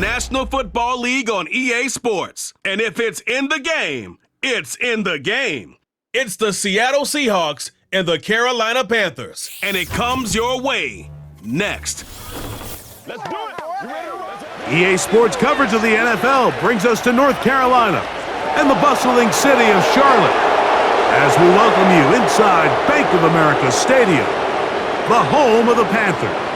National Football League on EA Sports. And if it's in the game, it's in the game. It's the Seattle Seahawks and the Carolina Panthers. And it comes your way next. Let's do it. EA Sports coverage of the NFL brings us to North Carolina and the bustling city of Charlotte as we welcome you inside Bank of America Stadium, the home of the Panthers.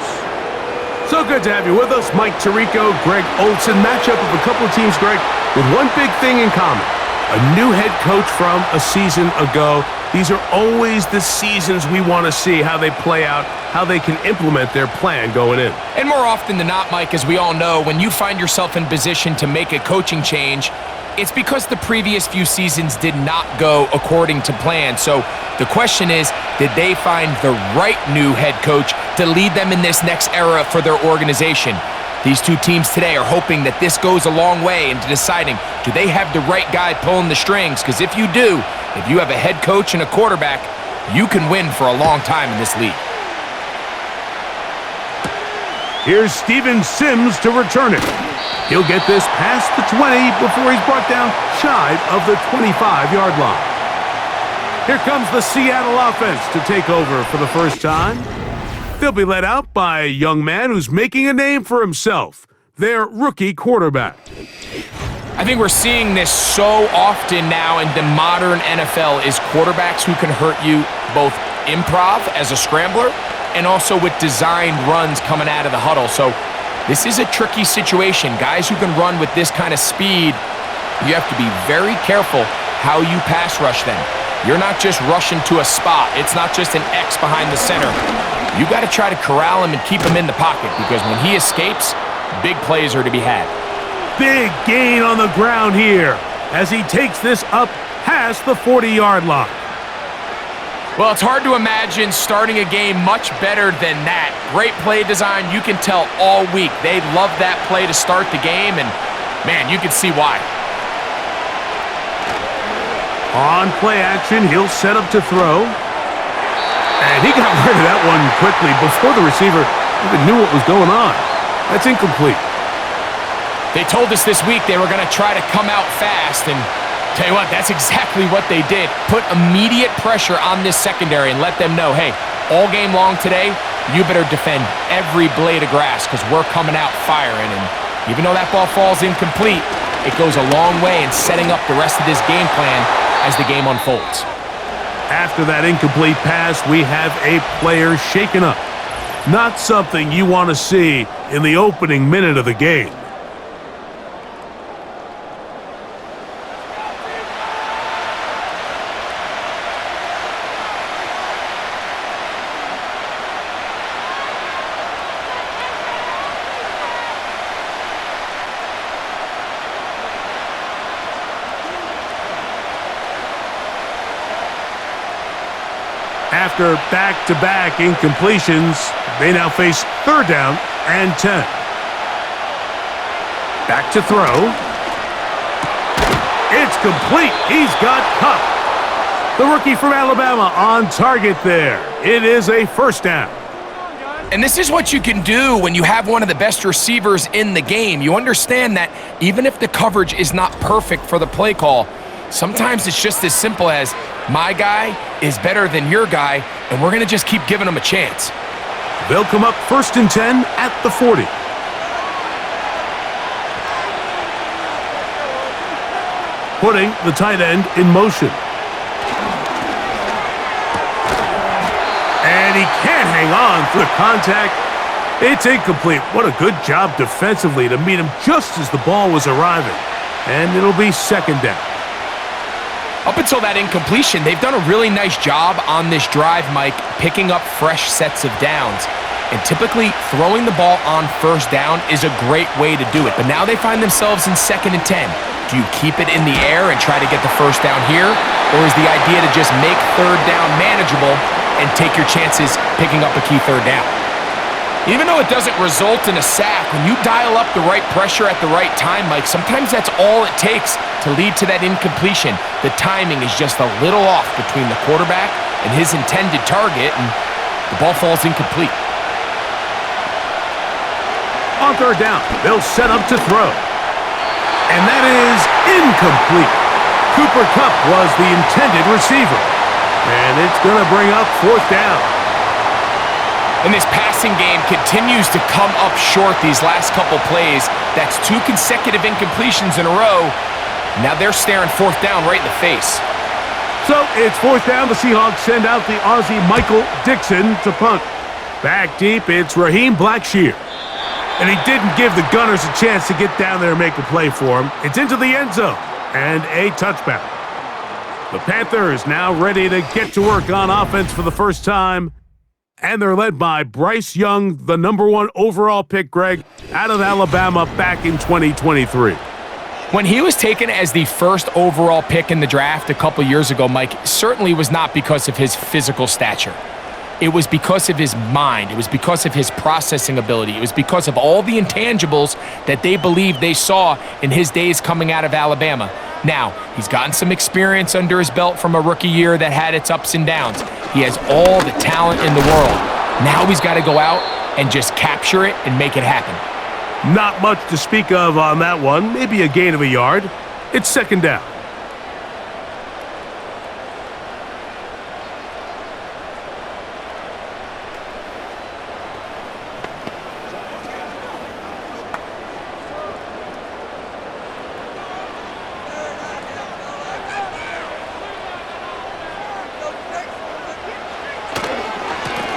So good to have you with us. Mike Tirico, Greg Olson. Matchup of a couple of teams, Greg, with one big thing in common. A new head coach from a season ago. These are always the seasons we want to see how they play out, how they can implement their plan going in. And more often than not, Mike, as we all know, when you find yourself in position to make a coaching change, it's because the previous few seasons did not go according to plan. So the question is, did they find the right new head coach to lead them in this next era for their organization? These two teams today are hoping that this goes a long way into deciding, do they have the right guy pulling the strings? Because if you do, if you have a head coach and a quarterback, you can win for a long time in this league. Here's Steven Sims to return it. He'll get this past the 20 before he's brought down shy of the 25-yard line. Here comes the Seattle offense to take over for the first time. They'll be led out by a young man who's making a name for himself, their rookie quarterback. I think we're seeing this so often now in the modern NFL is quarterbacks who can hurt you both improv as a scrambler and also with designed runs coming out of the huddle. So this is a tricky situation. Guys who can run with this kind of speed, you have to be very careful how you pass rush them. You're not just rushing to a spot. It's not just an X behind the center. You got to try to corral him and keep him in the pocket because when he escapes, big plays are to be had. Big gain on the ground here as he takes this up past the 40-yard line. Well, it's hard to imagine starting a game much better than that. Great play design. You can tell all week they love that play to start the game, and, man, you can see why. On play action, he'll set up to throw. And he got rid of that one quickly before the receiver even knew what was going on. That's incomplete. They told us this week they were going to try to come out fast, and tell you what, that's exactly what they did. Put immediate pressure on this secondary and let them know, hey, all game long today, you better defend every blade of grass because we're coming out firing. And even though that ball falls incomplete, it goes a long way in setting up the rest of this game plan as the game unfolds. After that incomplete pass, we have a player shaken up. Not something you want to see in the opening minute of the game. After back-to-back incompletions, they now face third down and 10. Back to throw. It's complete. He's got Cup. The rookie from Alabama on target there. It is a first down. And this is what you can do when you have one of the best receivers in the game. You understand that even if the coverage is not perfect for the play call, sometimes it's just as simple as my guy is better than your guy, and we're going to just keep giving him a chance. They'll come up 1st and 10 at the 40. Putting the tight end in motion. And he can't hang on for the contact. It's incomplete. What a good job defensively to meet him just as the ball was arriving. And it'll be second down. Up until that incompletion, they've done a really nice job on this drive, Mike, picking up fresh sets of downs. And typically, throwing the ball on first down is a great way to do it. But now they find themselves in 2nd and 10. Do you keep it in the air and try to get the first down here? Or is the idea to just make third down manageable and take your chances picking up a key third down? Even though it doesn't result in a sack, when you dial up the right pressure at the right time, Mike, sometimes that's all it takes to lead to that incompletion. The timing is just a little off between the quarterback and his intended target, and the ball falls incomplete. On third down, they'll set up to throw. And that is incomplete. Cooper Kupp was the intended receiver. And it's going to bring up fourth down. And this passing game continues to come up short these last couple plays. That's 2 consecutive incompletions in a row. Now they're staring fourth down right in the face. So it's fourth down. The Seahawks send out the Aussie Michael Dixon to punt. Back deep, it's Raheem Blackshear. And he didn't give the Gunners a chance to get down there and make a play for him. It's into the end zone and a touchback. The Panthers now ready to get to work on offense for the first time. And they're led by Bryce Young, the #1 overall pick, Greg, out of Alabama back in 2023. When he was taken as the first overall pick in the draft a couple years ago, Mike, certainly was not because of his physical stature. It was because of his mind. It was because of his processing ability. It was because of all the intangibles that they believed they saw in his days coming out of Alabama. Now, he's gotten some experience under his belt from a rookie year that had its ups and downs. He has all the talent in the world. Now he's got to go out and just capture it and make it happen. Not much to speak of on that one. Maybe a gain of a yard. It's second down.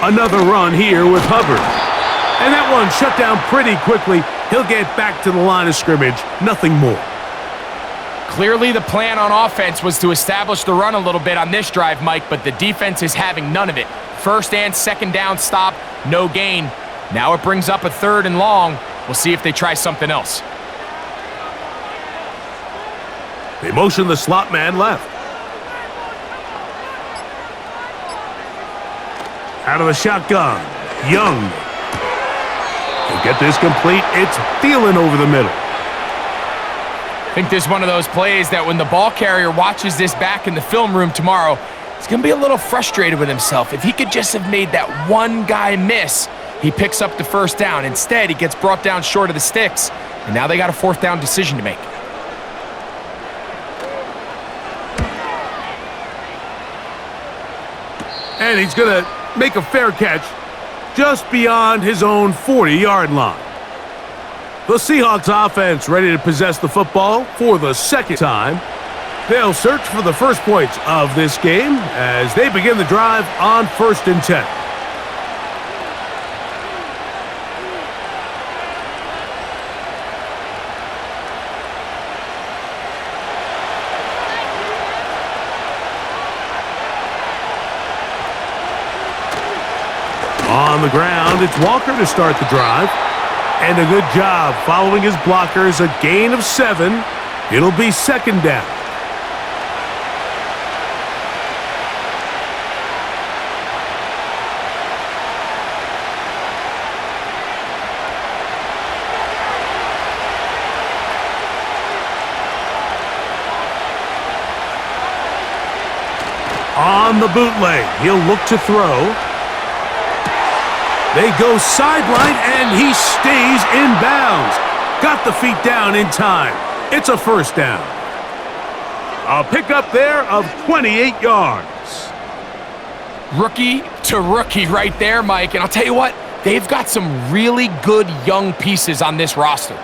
Another run here with Hubbard. And that one shut down pretty quickly. He'll get back to the line of scrimmage. Nothing more. Clearly the plan on offense was to establish the run a little bit on this drive, Mike, but the defense is having none of it. First and second down stop, no gain. Now it brings up a third and long. We'll see if they try something else. They motion the slot man left. Out of the shotgun, Young. He'll get this complete. It's Thielen over the middle. I think this is one of those plays that when the ball carrier watches this back in the film room tomorrow, he's going to be a little frustrated with himself. If he could just have made that one guy miss, he picks up the first down. Instead, he gets brought down short of the sticks, and now they got a fourth down decision to make. And he's going to make a fair catch just beyond his own 40-yard line. The Seahawks offense ready to possess the football for the second time. They'll search for the first points of this game as they begin the drive on 1st and 10. On the ground, it's Walker to start the drive. And a good job following his blockers, a gain of 7. It'll be second down. On the bootleg, he'll look to throw. They go sideline, and he stays in bounds. Got the feet down in time. It's a first down. A pickup there of 28 yards. Rookie to rookie right there, Mike. And I'll tell you what, they've got some really good young pieces on this roster.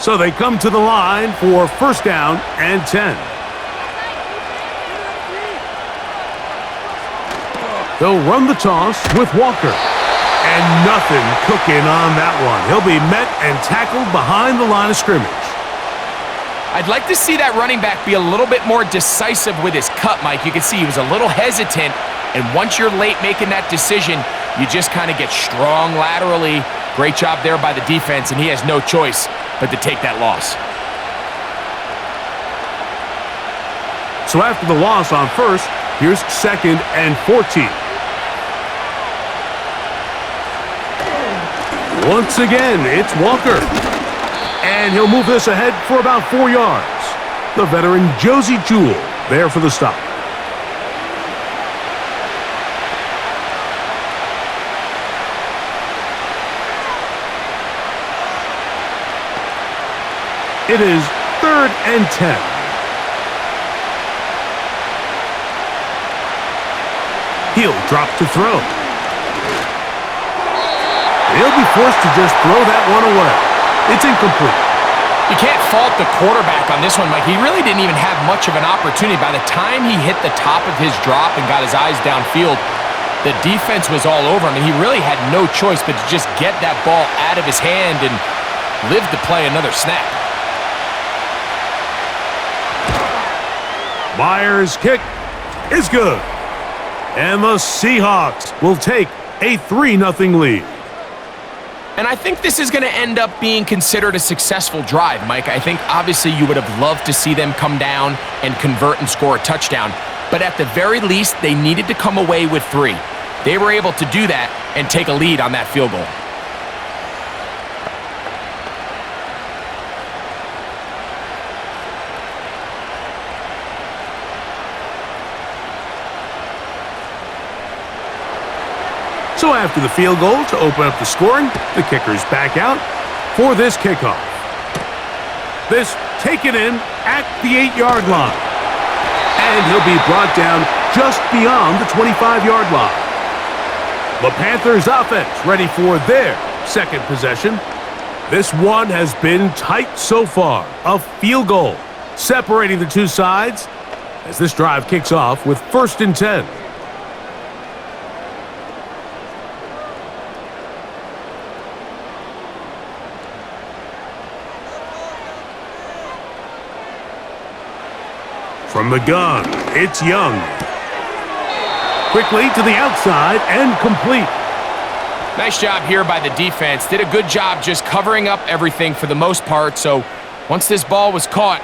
So they come to the line for first down and 10. They'll run the toss with Walker. And nothing cooking on that one. He'll be met and tackled behind the line of scrimmage. I'd like to see that running back be a little bit more decisive with his cut, Mike. You can see he was a little hesitant, and once you're late making that decision, you just kind of get strong laterally. Great job there by the defense, and he has no choice but to take that loss. So after the loss on first, here's second and 14. Once again, it's Walker. And he'll move this ahead for about 4 yards. The veteran Josie Jewell there for the stop. It is 3rd and 10. He'll drop to throw. He'll be forced to just throw that one away. It's incomplete. You can't fault the quarterback on this one, Mike. He really didn't even have much of an opportunity. By the time he hit the top of his drop and got his eyes downfield, the defense was all over him, and he really had no choice but to just get that ball out of his hand and live to play another snap. Myers' kick is good. And the Seahawks will take a 3-0 lead. And I think this is going to end up being considered a successful drive, Mike. I think obviously you would have loved to see them come down and convert and score a touchdown. But at the very least, they needed to come away with 3. They were able to do that and take a lead on that field goal. So after the field goal to open up the scoring, the kicker's back out for this kickoff. This taken in at the 8-yard line. And he'll be brought down just beyond the 25-yard line. The Panthers offense ready for their second possession. This one has been tight so far. A field goal separating the two sides as this drive kicks off with 1st and 10. From the gun, it's Young. Quickly to the outside and complete. Nice job here by the defense. Did a good job just covering up everything for the most part. So once this ball was caught,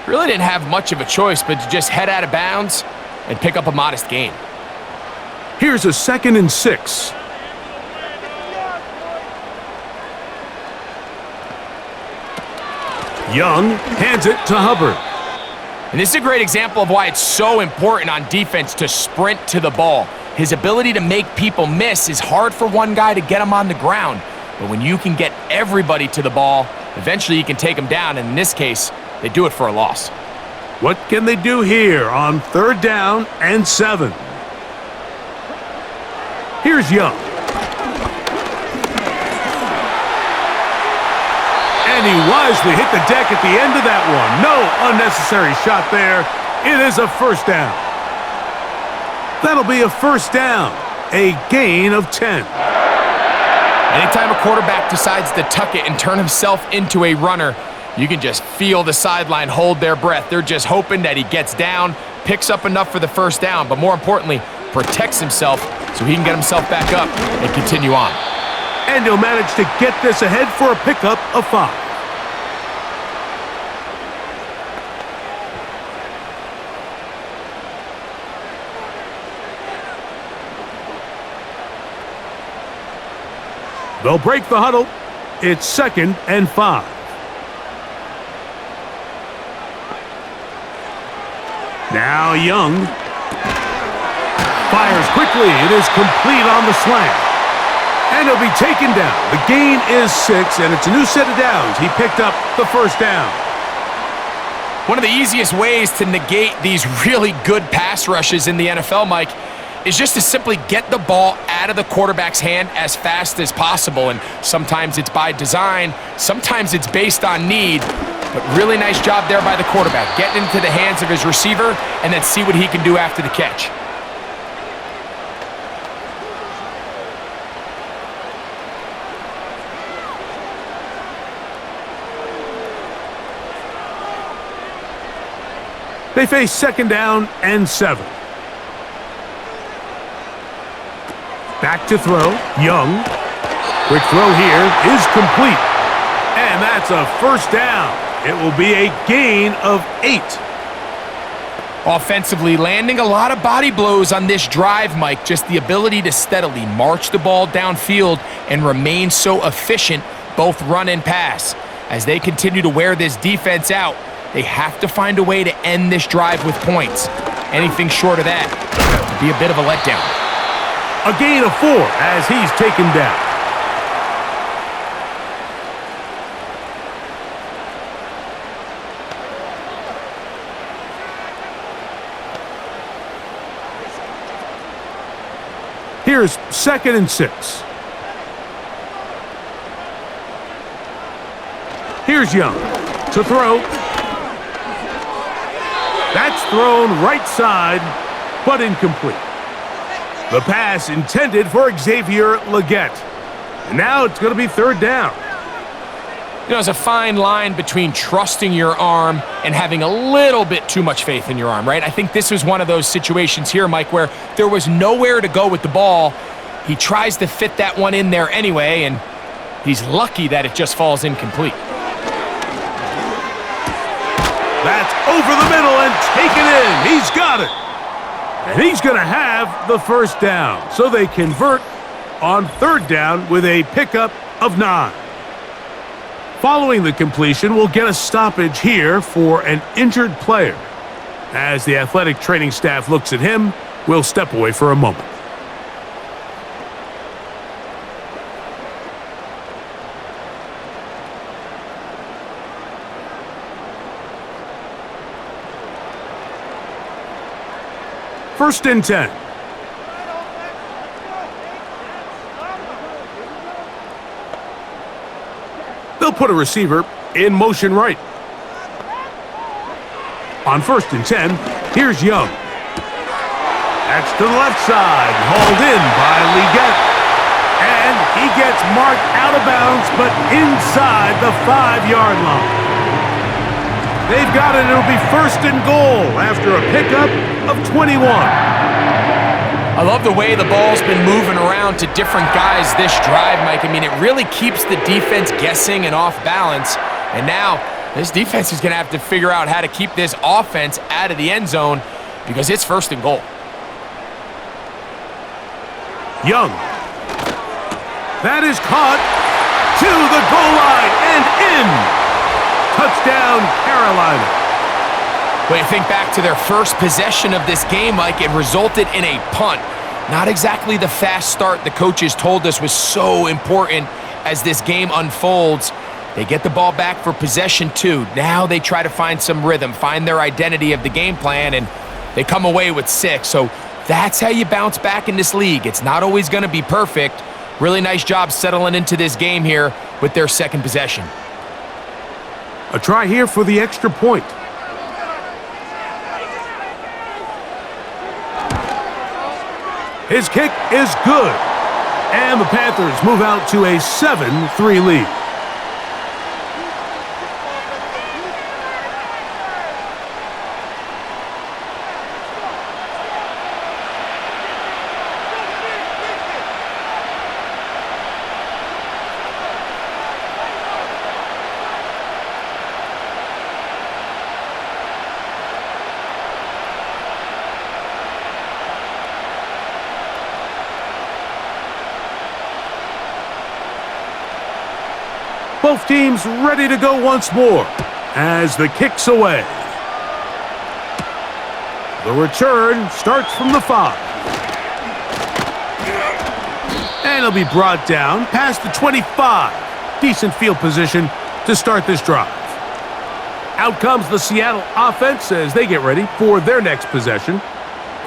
really didn't have much of a choice but to just head out of bounds and pick up a modest gain. Here's a 2nd and 6. Young hands it to Hubbard. And this is a great example of why it's so important on defense to sprint to the ball. His ability to make people miss is hard for one guy to get him on the ground. But when you can get everybody to the ball, eventually you can take them down. And in this case, they do it for a loss. What can they do here on 3rd down and 7? Here's Young. And he wisely hit the deck at the end of that one. No unnecessary shot there. It is a 1st down. That'll be a 1st down. A gain of 10. Anytime a quarterback decides to tuck it and turn himself into a runner, you can just feel the sideline hold their breath. They're just hoping that he gets down, picks up enough for the 1st down, but more importantly, protects himself so he can get himself back up and continue on. And he'll manage to get this ahead for a pickup of 5. They'll break the huddle. It's 2nd and 5. Now Young fires quickly. It is complete on the slant. And he'll be taken down. The gain is 6, and it's a new set of downs. He picked up the 1st down. One of the easiest ways to negate these really good pass rushes in the NFL, Mike, is just to simply get the ball out of the quarterback's hand as fast as possible. And sometimes it's by design, sometimes it's based on need, but really nice job there by the quarterback, getting into the hands of his receiver and then see what he can do after the catch. They face 2nd down and 7. Back to throw, Young. Quick throw here is complete. And that's a 1st down. It will be a gain of 8. Offensively, landing a lot of body blows on this drive, Mike. Just the ability to steadily march the ball downfield and remain so efficient, both run and pass. As they continue to wear this defense out, they have to find a way to end this drive with points. Anything short of that would be a bit of a letdown. A gain of 4 as he's taken down. Here's 2nd and 6. Here's Young to throw. That's thrown right side, but incomplete. The pass intended for Xavier Legette. And now it's going to be 3rd down. You know, there's a fine line between trusting your arm and having a little bit too much faith in your arm, right? I think this was one of those situations here, Mike, where there was nowhere to go with the ball. He tries to fit that one in there anyway, and he's lucky that it just falls incomplete. That's over the middle and taken in. He's got it. And he's going to have the 1st down. So they convert on 3rd down with a pickup of 9. Following the completion, we'll get a stoppage here for an injured player. As the athletic training staff looks at him, we'll step away for a moment. First and 10. They'll put a receiver in motion right. On 1st and 10, here's Young. That's to the left side, hauled in by Legette. And he gets marked out of bounds, but inside the 5-yard line. They've got it. It'll be 1st and goal after a pickup of 21. I love the way the ball's been moving around to different guys this drive, Mike. I mean, it really keeps the defense guessing and off balance. And now, this defense is going to have to figure out how to keep this offense out of the end zone because it's 1st and goal. Young. That is caught to the goal line and in. Touchdown, Carolina. When you think back to their first possession of this game, Mike, it resulted in a punt. Not exactly the fast start the coaches told us was so important as this game unfolds. They get the ball back for possession 2. Now they try to find some rhythm, find their identity of the game plan, and they come away with 6. So that's how you bounce back in this league. It's not always going to be perfect. Really nice job settling into this game here with their 2nd possession. A try here for the extra point. His kick is good. And the Panthers move out to a 7-3 lead. Both teams ready to go once more as the kick's away. The return starts from the 5. And it'll be brought down past the 25. Decent field position to start this drive. Out comes the Seattle offense as they get ready for their next possession.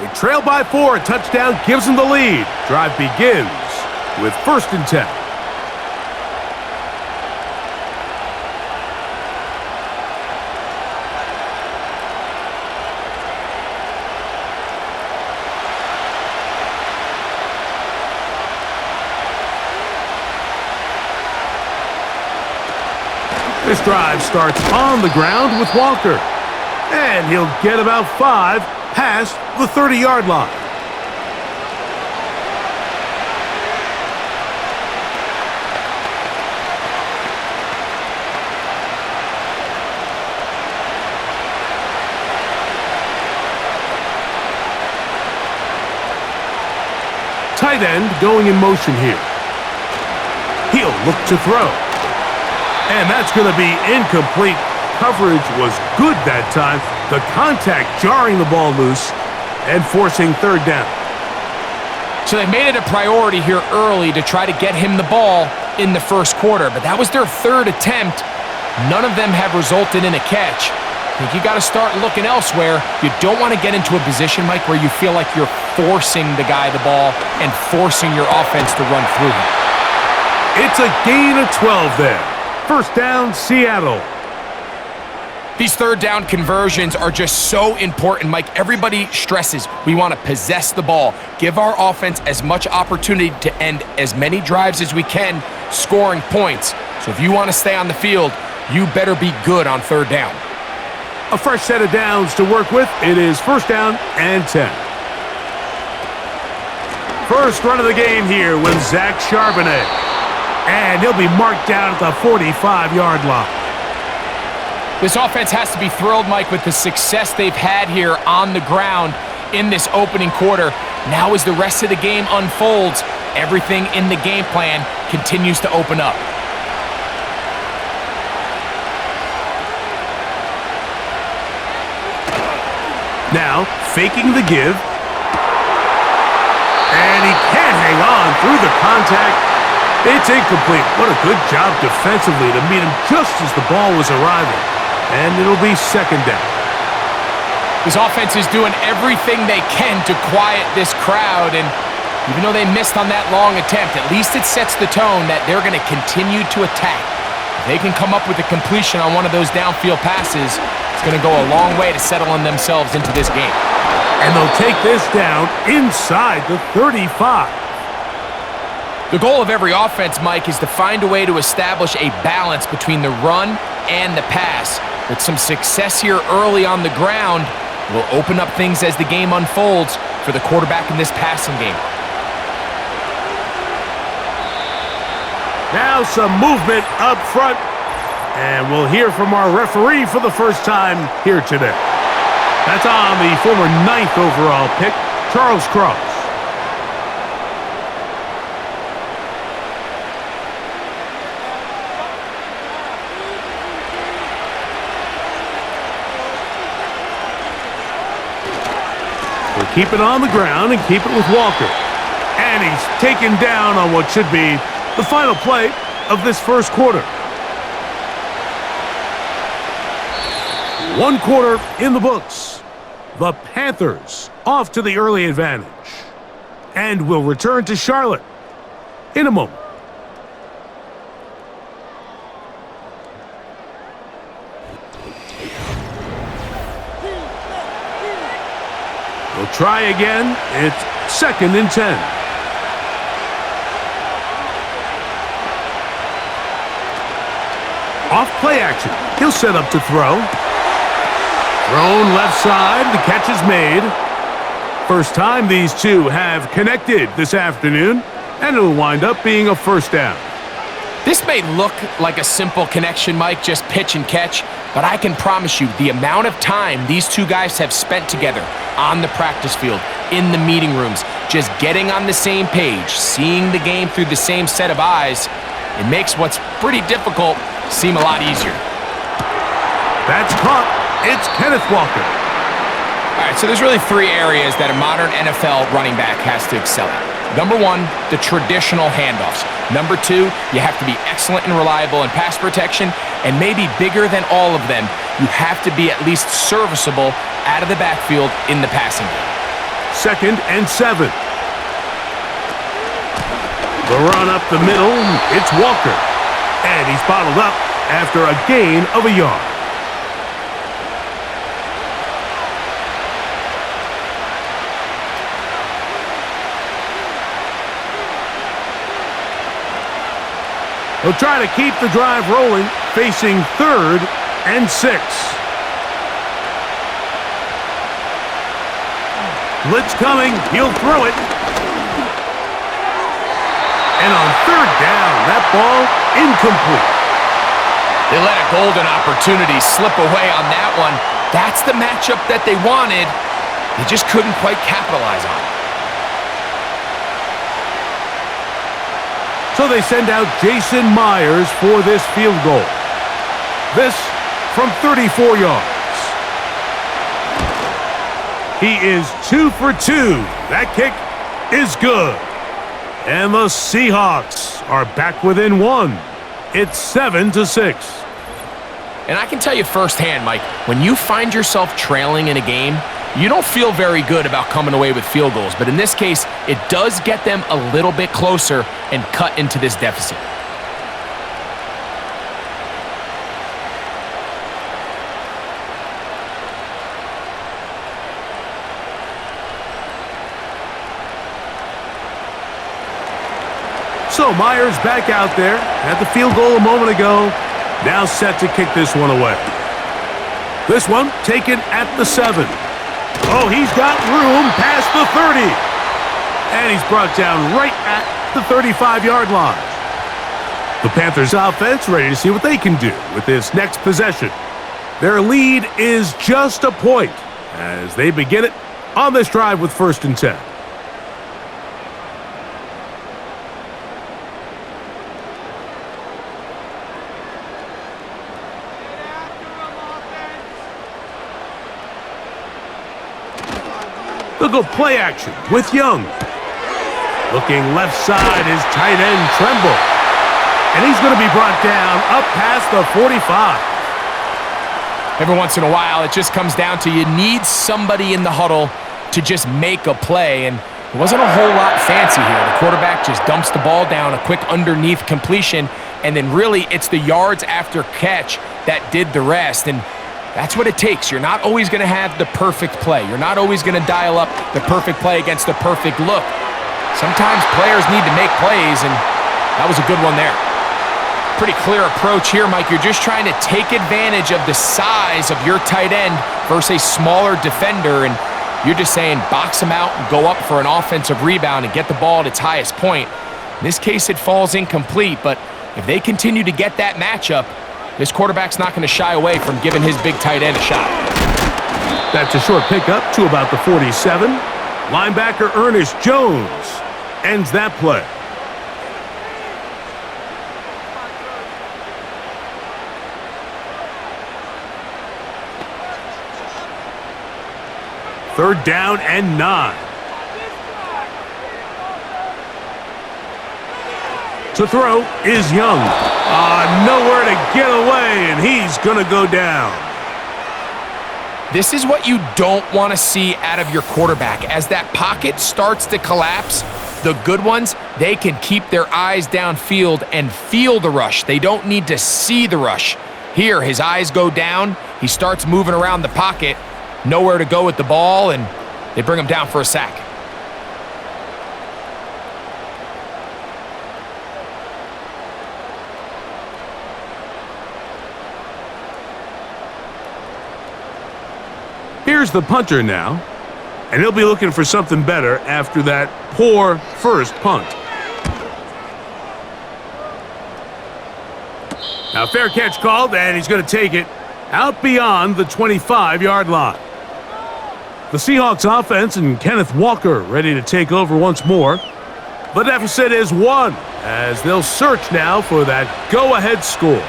They trail by 4. A touchdown gives them the lead. Drive begins with 1st and 10. This drive starts on the ground with Walker. And he'll get about 5 past the 30-yard line. Tight end going in motion here. He'll look to throw. And that's going to be incomplete. Coverage was good that time. The contact jarring the ball loose and forcing third down. So they made it a priority here early to try to get him the ball in the first quarter, but that was their third attempt. None of them have resulted in a catch. I think you got to start looking elsewhere. You don't want to get into a position, Mike, where you feel like you're forcing the guy the ball and forcing your offense to run through him. It's a gain of 12 there. First down, Seattle. These third down conversions are just so important, Mike. Everybody stresses we want to possess the ball, give our offense as much opportunity to end as many drives as we can, scoring points. So if you want to stay on the field, you better be good on third down. A fresh set of downs to work with. It is first down and 10. First run of the game here with Zach Charbonnet. And he'll be marked down at the 45-yard line. This offense has to be thrilled, Mike, with the success they've had here on the ground in this opening quarter. Now as the rest of the game unfolds, everything in the game plan continues to open up. Now, faking the give. And he can't hang on through the contact. It's incomplete. What a good job defensively to meet him just as the ball was arriving. And it'll be second down. This offense is doing everything they can to quiet this crowd, and even though they missed on that long attempt, at least it sets the tone that they're going to continue to attack. If they can come up with a completion on one of those downfield passes, it's going to go a long way to settling themselves into this game. And they'll take this down inside the 35. The goal of every offense, Mike, is to find a way to establish a balance between the run and the pass. With some success here early on the ground, will open up things as the game unfolds for the quarterback in this passing game. Now some movement up front, and we'll hear from our referee for the first time here today. That's on the former 9th overall pick, Charles Cross. Keep it on the ground and keep it with Walker. And he's taken down on what should be the final play of this first quarter. One quarter in the books. The Panthers off to the early advantage. And will return to Charlotte in a moment. We'll try again. It's second and 10. Off play action. He'll set up to throw. Thrown left side. The catch is made. First time these two have connected this afternoon, and it'll wind up being a first down. This may look like a simple connection, Mike, just pitch and catch, but I can promise you the amount of time these two guys have spent together on the practice field, in the meeting rooms, just getting on the same page, seeing the game through the same set of eyes, it makes what's pretty difficult seem a lot easier. That's caught. It's Kenneth Walker. All right, so there's really three areas that a modern NFL running back has to excel at. Number one, the traditional handoffs. Number two, you have to be excellent and reliable in pass protection, and maybe bigger than all of them, you have to be at least serviceable out of the backfield in the passing game. Second and 7. The run up the middle, it's Walker. And he's bottled up after a gain of a yard. He'll try to keep the drive rolling, facing third and 6. Blitz coming, he'll throw it. And on third down, that ball incomplete. They let a golden opportunity slip away on that one. That's the matchup that they wanted. They just couldn't quite capitalize on it. So they send out Jason Myers for this field goal. This from 34 yards. He is 2 for 2. That kick is good. And the Seahawks are back within 1. It's 7-6. And I can tell you firsthand, Mike, when you find yourself trailing in a game, you don't feel very good about coming away with field goals. But in this case, it does get them a little bit closer and cut into this deficit. So Myers back out there, had the field goal a moment ago, now set to kick this one away. This one taken at the 7. Oh, he's got room past the 30. And he's brought down right at the 35-yard line. The Panthers offense ready to see what they can do with this next possession. Their lead is just a point as they begin it on this drive with 1st and 10. They'll go play action with Young. Looking left side is tight end Tremble. And he's going to be brought down up past the 45. Every once in a while, it just comes down to you need somebody in the huddle to just make a play. And it wasn't a whole lot fancy here. The quarterback just dumps the ball down, a quick underneath completion, and then really it's the yards after catch that did the rest. And that's what it takes. You're not always going to have the perfect play. You're not always going to dial up the perfect play against the perfect look. Sometimes players need to make plays, and that was a good one there. Pretty clear approach here, Mike. You're just trying to take advantage of the size of your tight end versus a smaller defender, and you're just saying box him out and go up for an offensive rebound and get the ball at its highest point. In this case, it falls incomplete, but if they continue to get that matchup, this quarterback's not going to shy away from giving his big tight end a shot. That's a short pickup to about the 47. Linebacker Ernest Jones ends that play. Third down and 9. To throw is Young. Nowhere to get away, and he's going to go down. This is what you don't want to see out of your quarterback. As that pocket starts to collapse, the good ones, they can keep their eyes downfield and feel the rush. They don't need to see the rush. Here, his eyes go down. He starts moving around the pocket. Nowhere to go with the ball, and they bring him down for a sack. Here's the punter now, and he'll be looking for something better after that poor first punt. Now fair catch called, and he's going to take it out beyond the 25-yard line. The Seahawks offense and Kenneth Walker ready to take over once more. The deficit is 1 as they'll search now for that go-ahead score.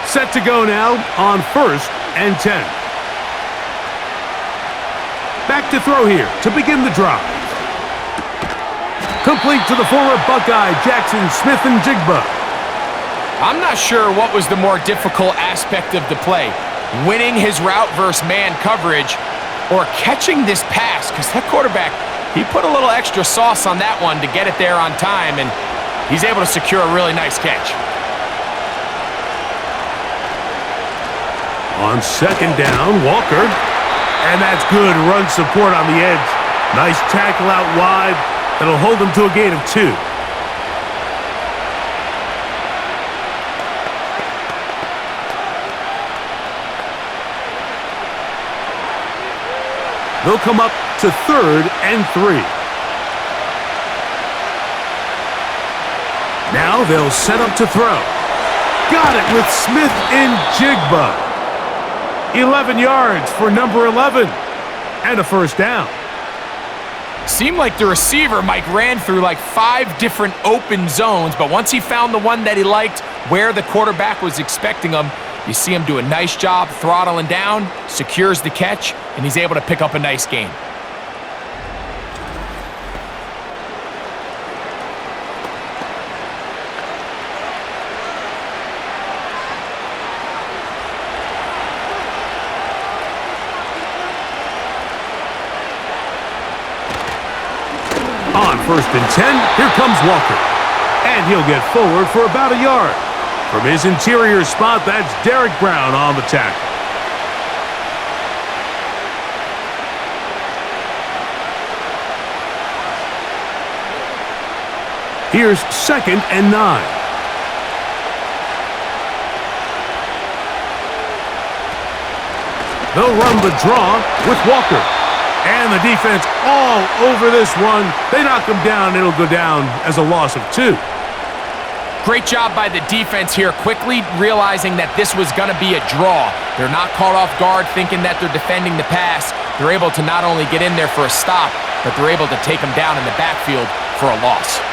Set to go now on 1st and 10. Back to throw here to begin the drive. Complete to the former Buckeye, Jackson Smith-Njigba. I'm not sure what was the more difficult aspect of the play, winning his route versus man coverage or catching this pass, because that quarterback, he put a little extra sauce on that one to get it there on time, and he's able to secure a really nice catch. On 2nd down, Walker. And that's good run support on the edge. Nice tackle out wide. That'll hold them to a gain of 2. They'll come up to 3rd and 3. Now they'll set up to throw. got it with Smith and Jigba. 11 yards for number 11 and a first down. Seemed like the receiver, Mike, ran through like 5 different open zones, but once he found the one that he liked where the quarterback was expecting him, you see him do a nice job throttling down, secures the catch, and he's able to pick up a nice gain. On 1st and 10, here comes Walker. And he'll get forward for about a yard. From his interior spot, that's Derek Brown on the tackle. Here's 2nd and 9. They'll run the draw with Walker. And the defense all over this one. They knock him down. It'll go down as a loss of 2. Great job by the defense here, quickly realizing that this was going to be a draw. They're not caught off guard thinking that they're defending the pass. They're able to not only get in there for a stop, but they're able to take him down in the backfield for a loss.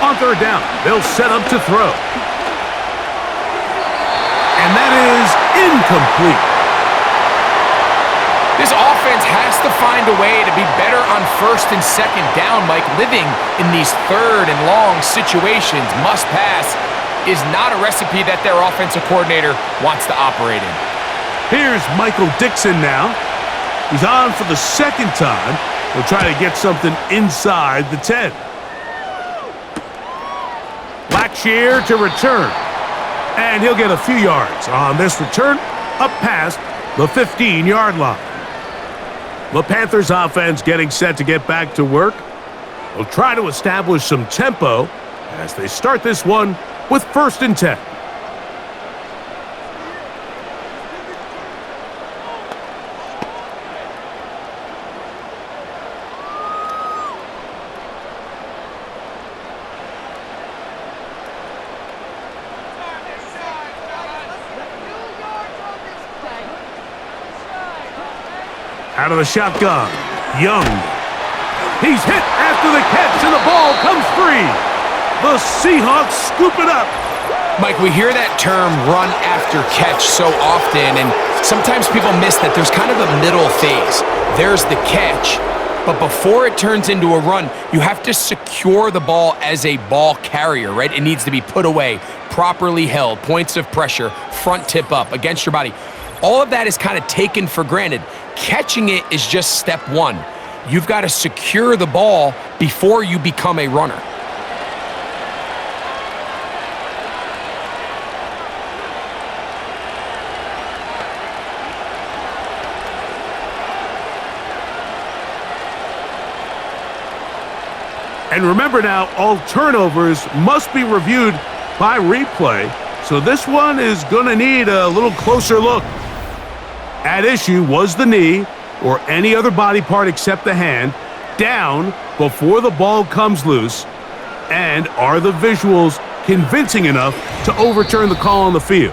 On 3rd down, they'll set up to throw. And that is incomplete. This offense has to find a way to be better on 1st and 2nd down, Mike. Living in these 3rd and long situations, must pass, is not a recipe that their offensive coordinator wants to operate in. Here's Michael Dixon now. He's on for the 2nd time. He'll try to get something inside the 10. Blackshear to return. And he'll get a few yards on this return, up past the 15-yard line. The Panthers offense getting set to get back to work. They'll try to establish some tempo as they start this one with 1st and 10. Out of the shotgun, Young. He's hit after the catch, and the ball comes free. The Seahawks scoop it up. Mike, we hear that term run after catch so often, and sometimes people miss that there's kind of a middle phase. There's the catch, but before it turns into a run, you have to secure the ball as a ball carrier, right? It needs to be put away, properly held, points of pressure, front tip up against your body. All of that is kind of taken for granted. Catching it is just step 1. You've got to secure the ball before you become a runner. And remember now, all turnovers must be reviewed by replay, so this one is going to need a little closer look. At issue was the knee, or any other body part except the hand, down before the ball comes loose, and are the visuals convincing enough to overturn the call on the field?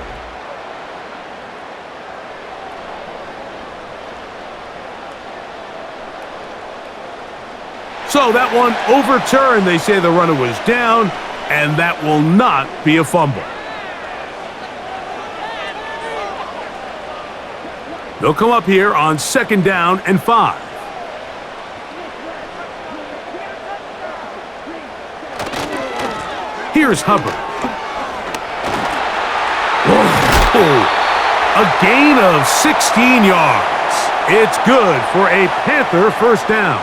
So that one overturned. They say the runner was down, and that will not be a fumble. They'll come up here on 2nd down and 5. Here's Hubbard. Whoa. A gain of 16 yards. It's good for a Panther first down.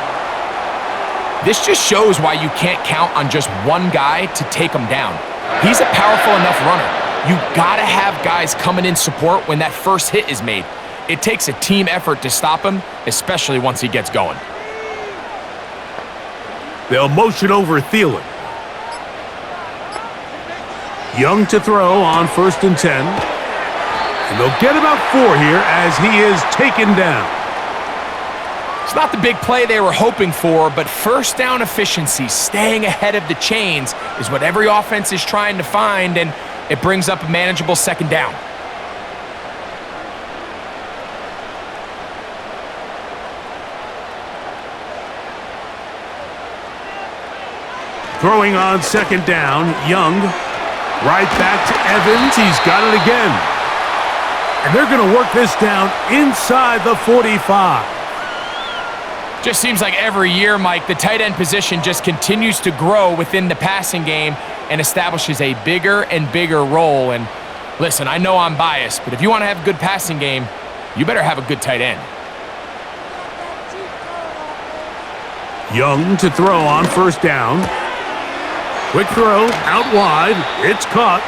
This just shows why you can't count on just one guy to take him down. He's a powerful enough runner. You gotta have guys coming in support when that first hit is made. It takes a team effort to stop him, especially once he gets going. They'll motion over Thielen. Young to throw on 1st and 10. And they'll get about 4 here as he is taken down. It's not the big play they were hoping for, but first down efficiency, staying ahead of the chains, is what every offense is trying to find, and it brings up a manageable second down. Throwing on second down, Young. Right back to Evans. He's got it again. And they're going to work this down inside the 45. Just seems like every year, Mike, the tight end position just continues to grow within the passing game and establishes a bigger and bigger role. And listen, I know I'm biased, but if you want to have a good passing game, you better have a good tight end. Young to throw on first down. Quick throw, out wide. It's caught.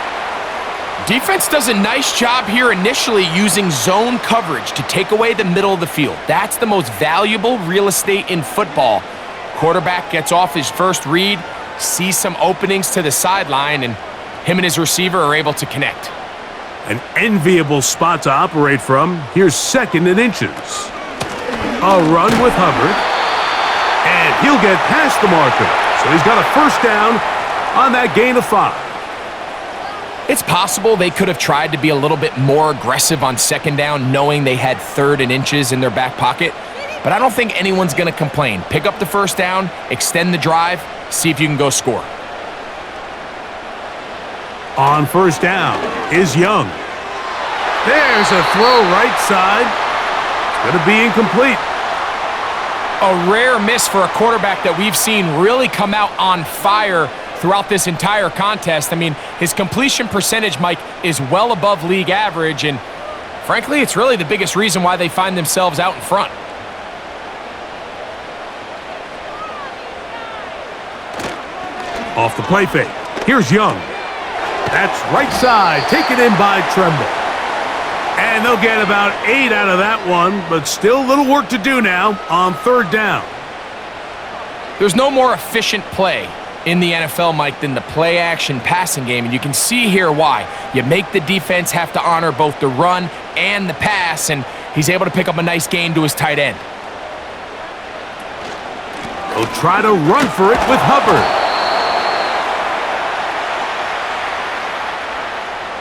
Defense does a nice job here initially using zone coverage to take away the middle of the field. That's the most valuable real estate in football. Quarterback gets off his first read, sees some openings to the sideline, and him and his receiver are able to connect. An enviable spot to operate from. Here's second and inches. A run with Hubbard. And he'll get past the marker. So he's got a first down on that gain of 5. It's possible they could have tried to be a little bit more aggressive on second down, knowing they had third and inches in their back pocket. But I don't think anyone's going to complain. Pick up the first down, extend the drive, see if you can go score. On first down is Young. There's a throw right side. It's going to be incomplete. A rare miss for a quarterback that we've seen really come out on fire throughout this entire contest. I mean, his completion percentage, Mike, is well above league average, and frankly, it's really the biggest reason why they find themselves out in front. Off the play fake. Here's Young. That's right side, taken in by Tremble. And they'll get about 8 out of that one, but still a little work to do now on third down. There's no more efficient play in the NFL, Mike, than the play-action passing game, and you can see here why. You make the defense have to honor both the run and the pass, and he's able to pick up a nice gain to his tight end. He'll try to run for it with Hubbard.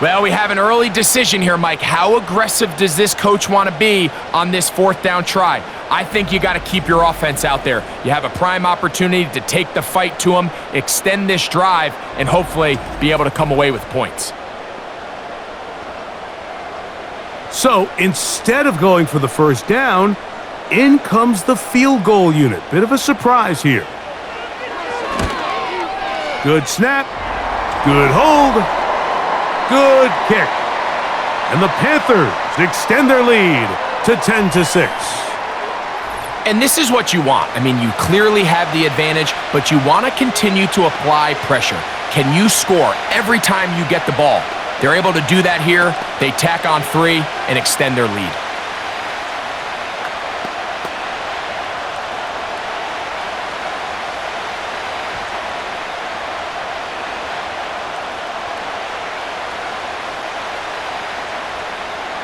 Well, we have an early decision here, Mike. How aggressive does this coach want to be on this fourth down try? I think you got to keep your offense out there. You have a prime opportunity to take the fight to them, extend this drive, and hopefully be able to come away with points. So instead of going for the first down, in comes the field goal unit. Bit of a surprise here. Good snap. Good hold. Good kick. And the Panthers extend their lead to 10-6. And this is what you want. I mean, you clearly have the advantage, but you want to continue to apply pressure. Can you score every time you get the ball? They're able to do that here. They tack on 3 and extend their lead.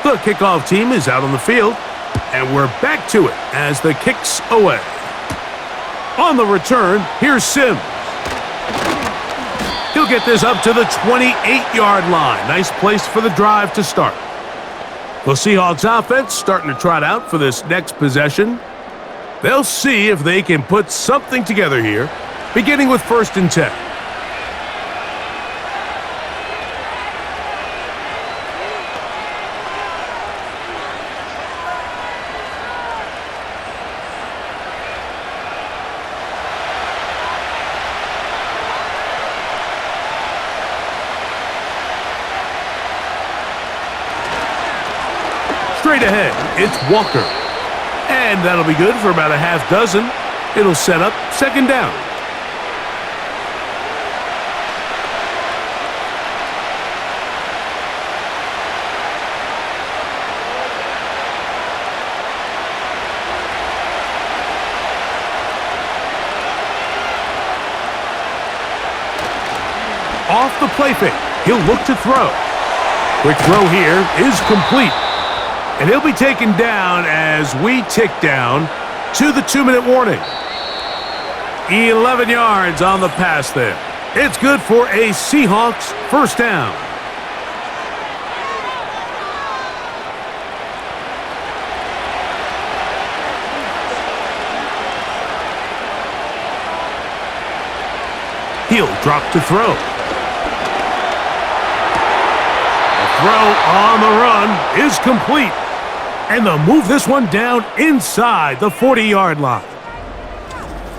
The kickoff team is out on the field, and we're back to it as the kick's away. On the return, here's Sims. He'll get this up to the 28-yard line. Nice place for the drive to start. The Seahawks offense starting to trot out for this next possession. They'll see if they can put something together here, beginning with 1st and 10. Straight ahead, it's Walker. And that'll be good for about a half dozen. It'll set up 2nd down. Off the play fake, he'll look to throw. Quick throw here is complete. And he'll be taken down as we tick down to the 2-minute warning. 11 yards on the pass there. It's good for a Seahawks first down. He'll drop to throw. The throw on the run is complete. And they'll move this one down inside the 40-yard line.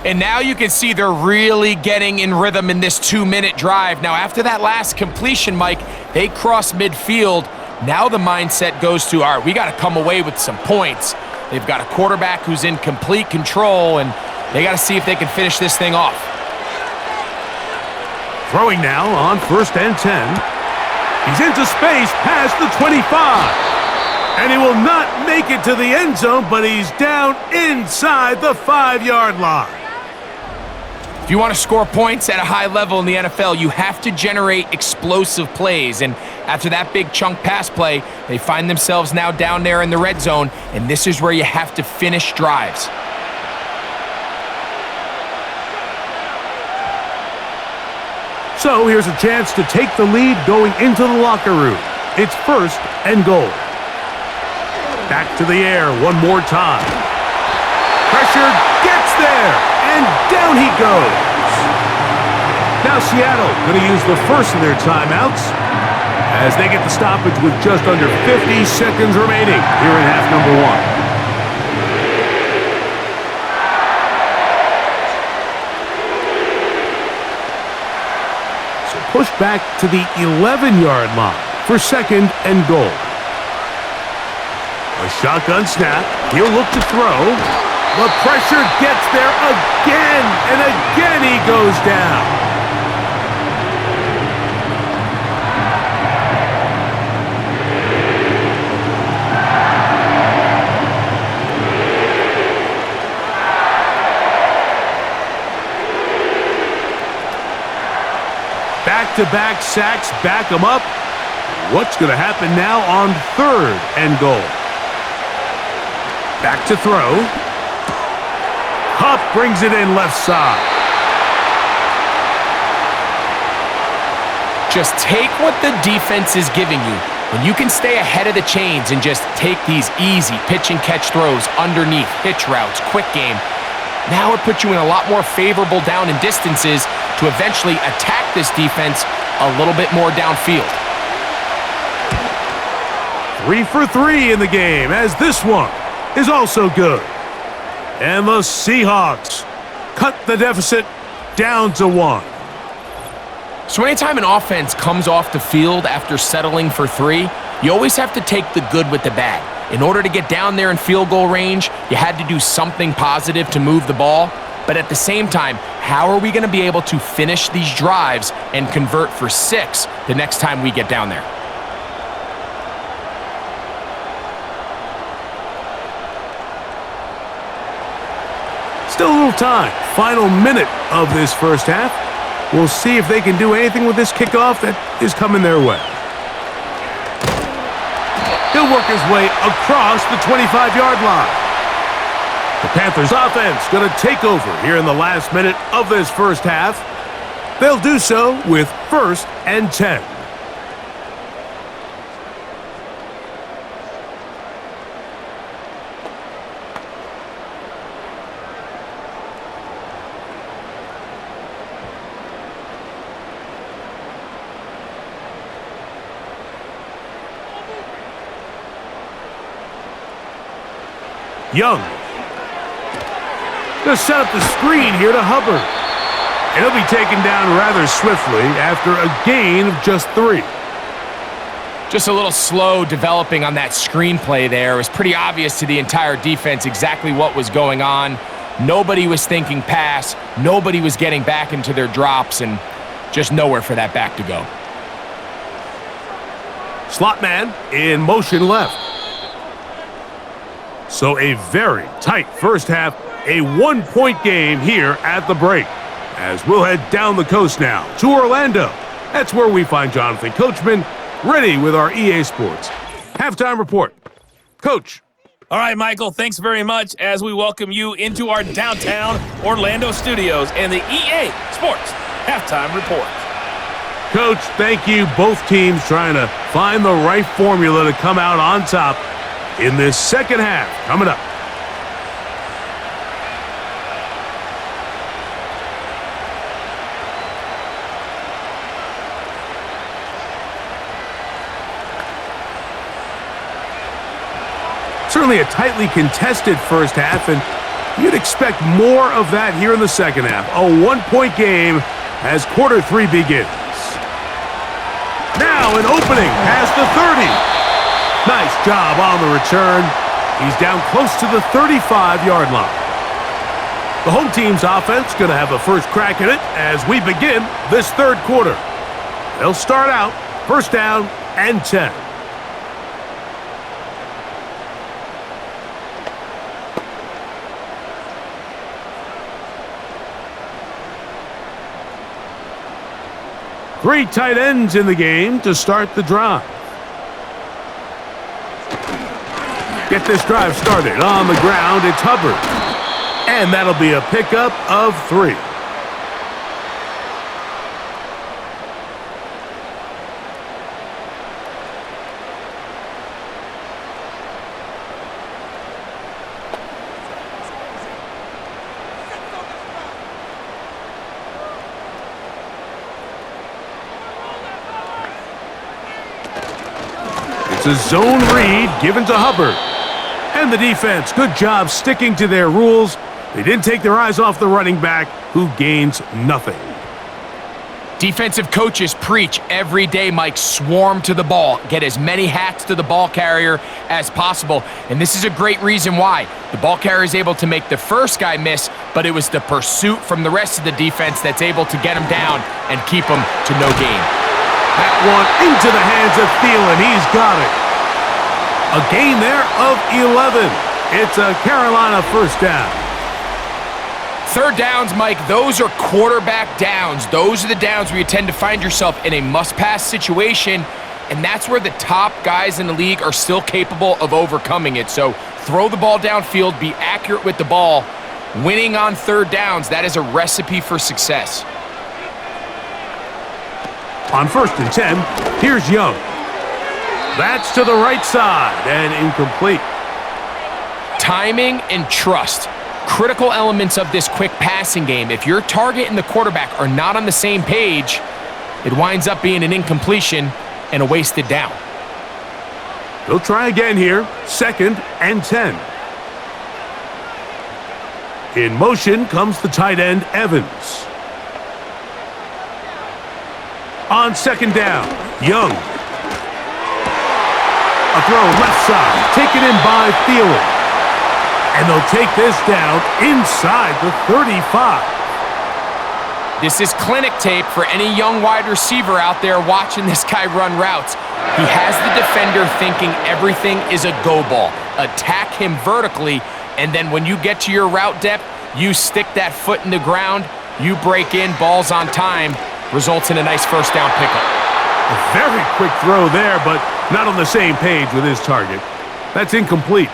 And now you can see they're really getting in rhythm in this 2-minute drive. Now, after that last completion, Mike, they cross midfield. Now the mindset goes to, all right, we got to come away with some points. They've got a quarterback who's in complete control, and they got to see if they can finish this thing off. Throwing now on 1st and 10. He's into space past the 25. And he will not make it to the end zone, but he's down inside the 5-yard line. If you want to score points at a high level in the NFL, you have to generate explosive plays. And after that big chunk pass play, they find themselves now down there in the red zone, and this is where you have to finish drives. So here's a chance to take the lead going into the locker room. It's 1st and goal. Back to the air one more time. Pressure gets there, and down he goes. Now Seattle going to use the first of their timeouts as they get the stoppage with just under 50 seconds remaining here in half number 1. So push back to the 11-yard line for 2nd and goal. A shotgun snap. He'll look to throw. The pressure gets there again, and again he goes down. Back-to-back sacks back him up. What's going to happen now on 3rd and goal? Back to throw. Hupp brings it in left side. Just take what the defense is giving you. When you can stay ahead of the chains and just take these easy pitch and catch throws underneath, hitch routes, quick game, now it puts you in a lot more favorable down and distances to eventually attack this defense a little bit more downfield. 3 for 3 in the game, as this one is also good. And the Seahawks cut the deficit down to 1. So anytime an offense comes off the field after settling for 3, you always have to take the good with the bad. In order to get down there in field goal range, you had to do something positive to move the ball. But at the same time, how are we going to be able to finish these drives and convert for 6 the next time we get down there? Still a little time. Final minute of this first half. We'll see if they can do anything with this kickoff that is coming their way. He'll work his way across the 25-yard line. The Panthers offense going to take over here in the last minute of this first half. They'll do so with 1st and 10. Young. Going to set up the screen here to Hubbard. And he'll be taken down rather swiftly after a gain of just 3. Just a little slow developing on that screenplay there. It was pretty obvious to the entire defense exactly what was going on. Nobody was thinking pass. Nobody was getting back into their drops, and just nowhere for that back to go. Slot man in motion left. So a very tight first half, a 1-point game here at the break. As we'll head down the coast now to Orlando. That's where we find Jonathan Coachman ready with our EA Sports halftime report. Coach, All right, Michael, thanks very much as we welcome you into our downtown Orlando studios and the EA Sports Halftime Report. Coach, thank you. Both teams trying to find the right formula to come out on top in this second half. Coming up. Certainly a tightly contested first half, and you'd expect more of that here in the second half. A one-point game as quarter 3 begins. Now an opening past the 30. Nice job on the return. He's down close to the 35-yard line. The home team's offense going to have a first crack at it as we begin this third quarter. They'll start out first down and 10. Three tight ends in the game to start the drive. Get this drive started on the ground. It's Hubbard. And that'll be a pickup of 3. It's a zone read given to Hubbard. And the defense, good job sticking to their rules. They didn't take their eyes off the running back, who gains nothing. Defensive coaches preach every day, Mike, swarm to the ball. Get as many hacks to the ball carrier as possible. And this is a great reason why. The ball carrier is able to make the first guy miss, but it was the pursuit from the rest of the defense that's able to get him down and keep him to no gain. That one into the hands of Thielen. He's got it. A gain there of 11. It's a Carolina first down. Third downs, Mike, those are quarterback downs. Those are the downs where you tend to find yourself in a must-pass situation, and that's where the top guys in the league are still capable of overcoming it. So throw the ball downfield, be accurate with the ball. Winning on third downs, that is a recipe for success. On first and 10, here's Young. That's to the right side and incomplete. Timing and trust. Critical elements of this quick passing game. If your target and the quarterback are not on the same page, it winds up being an incompletion and a wasted down. They'll try again here. Second and 10. In motion comes the tight end, Evans. On second down, Young. A throw left side, taken in by Thielen. And they'll take this down inside the 35. This is clinic tape for any young wide receiver out there watching this guy run routes. He has the defender thinking everything is a go ball. Attack him vertically, and then when you get to your route depth, you stick that foot in the ground, you break in, balls on time, results in a nice first down pickup. A very quick throw there, but not on the same page with his target. That's incomplete.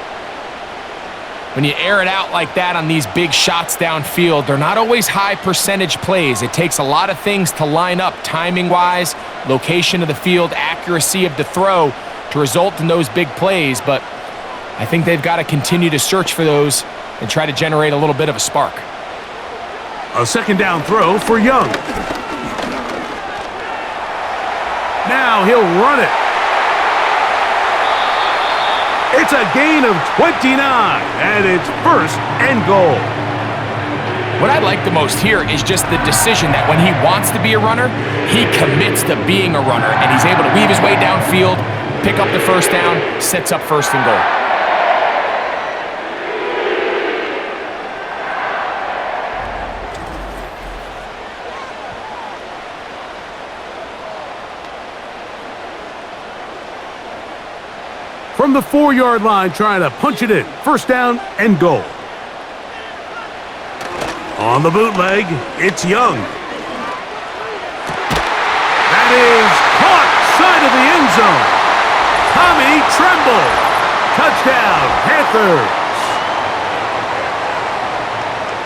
When you air it out like that on these big shots downfield, they're not always high percentage plays. It takes a lot of things to line up timing-wise, location of the field, accuracy of the throw to result in those big plays, but I think they've got to continue to search for those and try to generate a little bit of a spark. A second down throw for Young. Now he'll run it. It's a gain of 29, and it's first and goal. What I like the most here is just the decision that when he wants to be a runner, he commits to being a runner, and he's able to weave his way downfield, pick up the first down, sets up first and goal. From the 4-yard line, trying to punch it in. First down and goal. On the bootleg, it's Young. That is caught side of the end zone. Tommy Tremble. Touchdown, Panthers!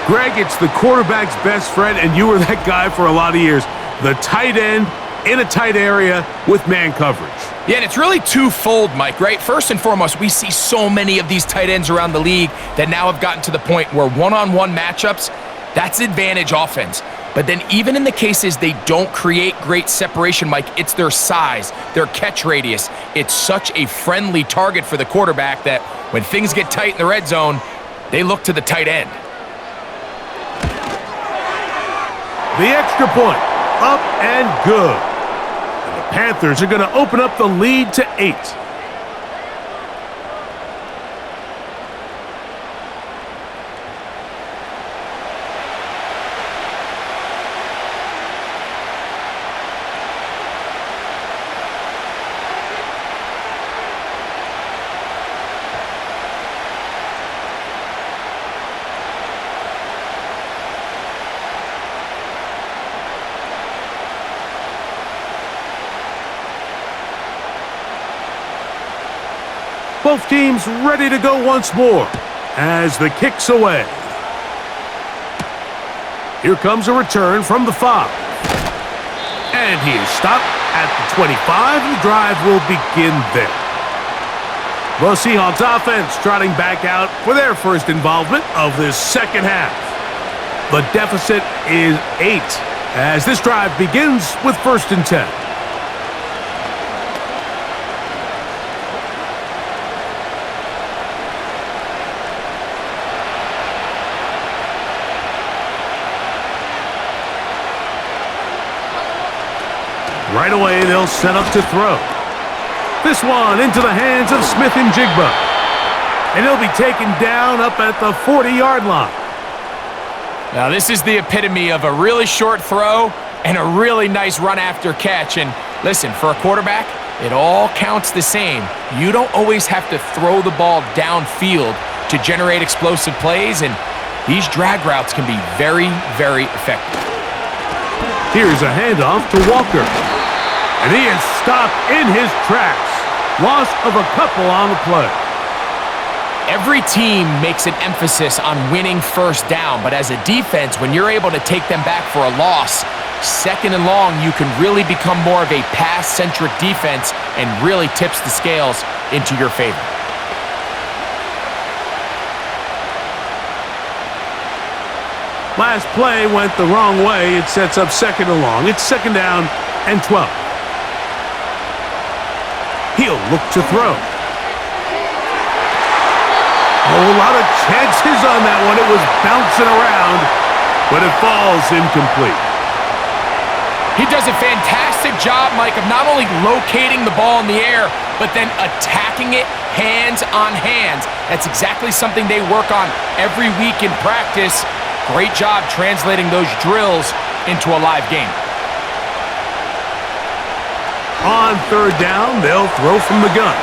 Greg, it's the quarterback's best friend, and you were that guy for a lot of years. The tight end in a tight area with man coverage. Yeah, and it's really twofold, Mike, right? First and foremost, we see so many of these tight ends around the league that now have gotten to the point where one-on-one matchups, that's advantage offense. But then even in the cases they don't create great separation, Mike, it's their size, their catch radius. It's such a friendly target for the quarterback that when things get tight in the red zone, they look to the tight end. The extra point, up and good. And the Panthers are going to open up the lead to 8. Both teams ready to go once more as the kick's away. Here comes a return from the 5. And he is stopped at the 25, and the drive will begin there. The Seahawks offense trotting back out for their first involvement of this second half. The deficit is 8 as this drive begins with 1st and 10. Right away, they'll set up to throw. This one into the hands of Smith and Jigba. And he'll be taken down up at the 40-yard line. Now, this is the epitome of a really short throw and a really nice run after catch. And listen, for a quarterback, it all counts the same. You don't always have to throw the ball downfield to generate explosive plays, and these drag routes can be very, very effective. Here's a handoff to Walker. And he is stopped in his tracks. Loss of a couple on the play. Every team makes an emphasis on winning first down, but as a defense, when you're able to take them back for a loss, 2nd and long, you can really become more of a pass-centric defense and really tips the scales into your favor. Last play went the wrong way. It sets up 2nd and long. It's 2nd down and 12. He'll look to throw. Oh, a lot of chances on that one. It was bouncing around, but it falls incomplete. He does a fantastic job, Mike, of not only locating the ball in the air, but then attacking it hands on hands. That's exactly something they work on every week in practice. Great job translating those drills into a live game. On 3rd down, they'll throw from the gun.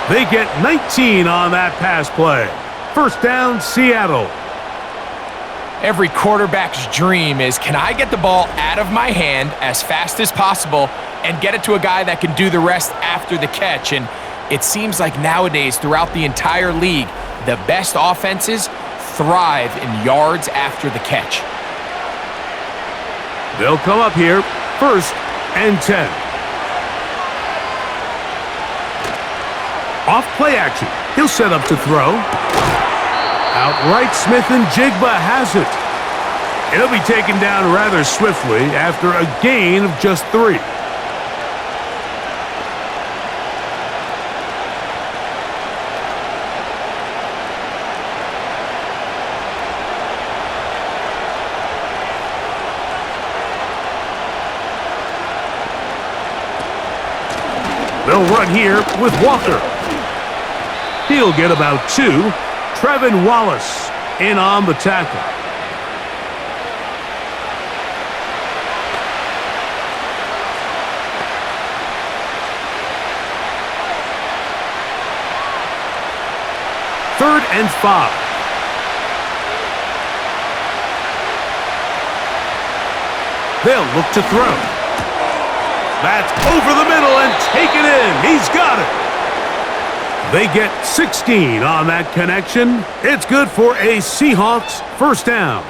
They get 19 on that pass play. 1st down, Seattle. Every quarterback's dream is, can I get the ball out of my hand as fast as possible and get it to a guy that can do the rest after the catch? And it seems like nowadays, throughout the entire league, the best offenses thrive in yards after the catch. They'll come up here, 1st and 10. Off play action. He'll set up to throw. Outright, Smith and Jigba has it. It'll be taken down rather swiftly after a gain of just 3. They'll run here with Walker. He'll get about 2. Trevin Wallace in on the tackle. Third and 5. They'll look to throw. That's over the middle and taken in. He's got it. They get 16 on that connection. It's good for a Seahawks first down.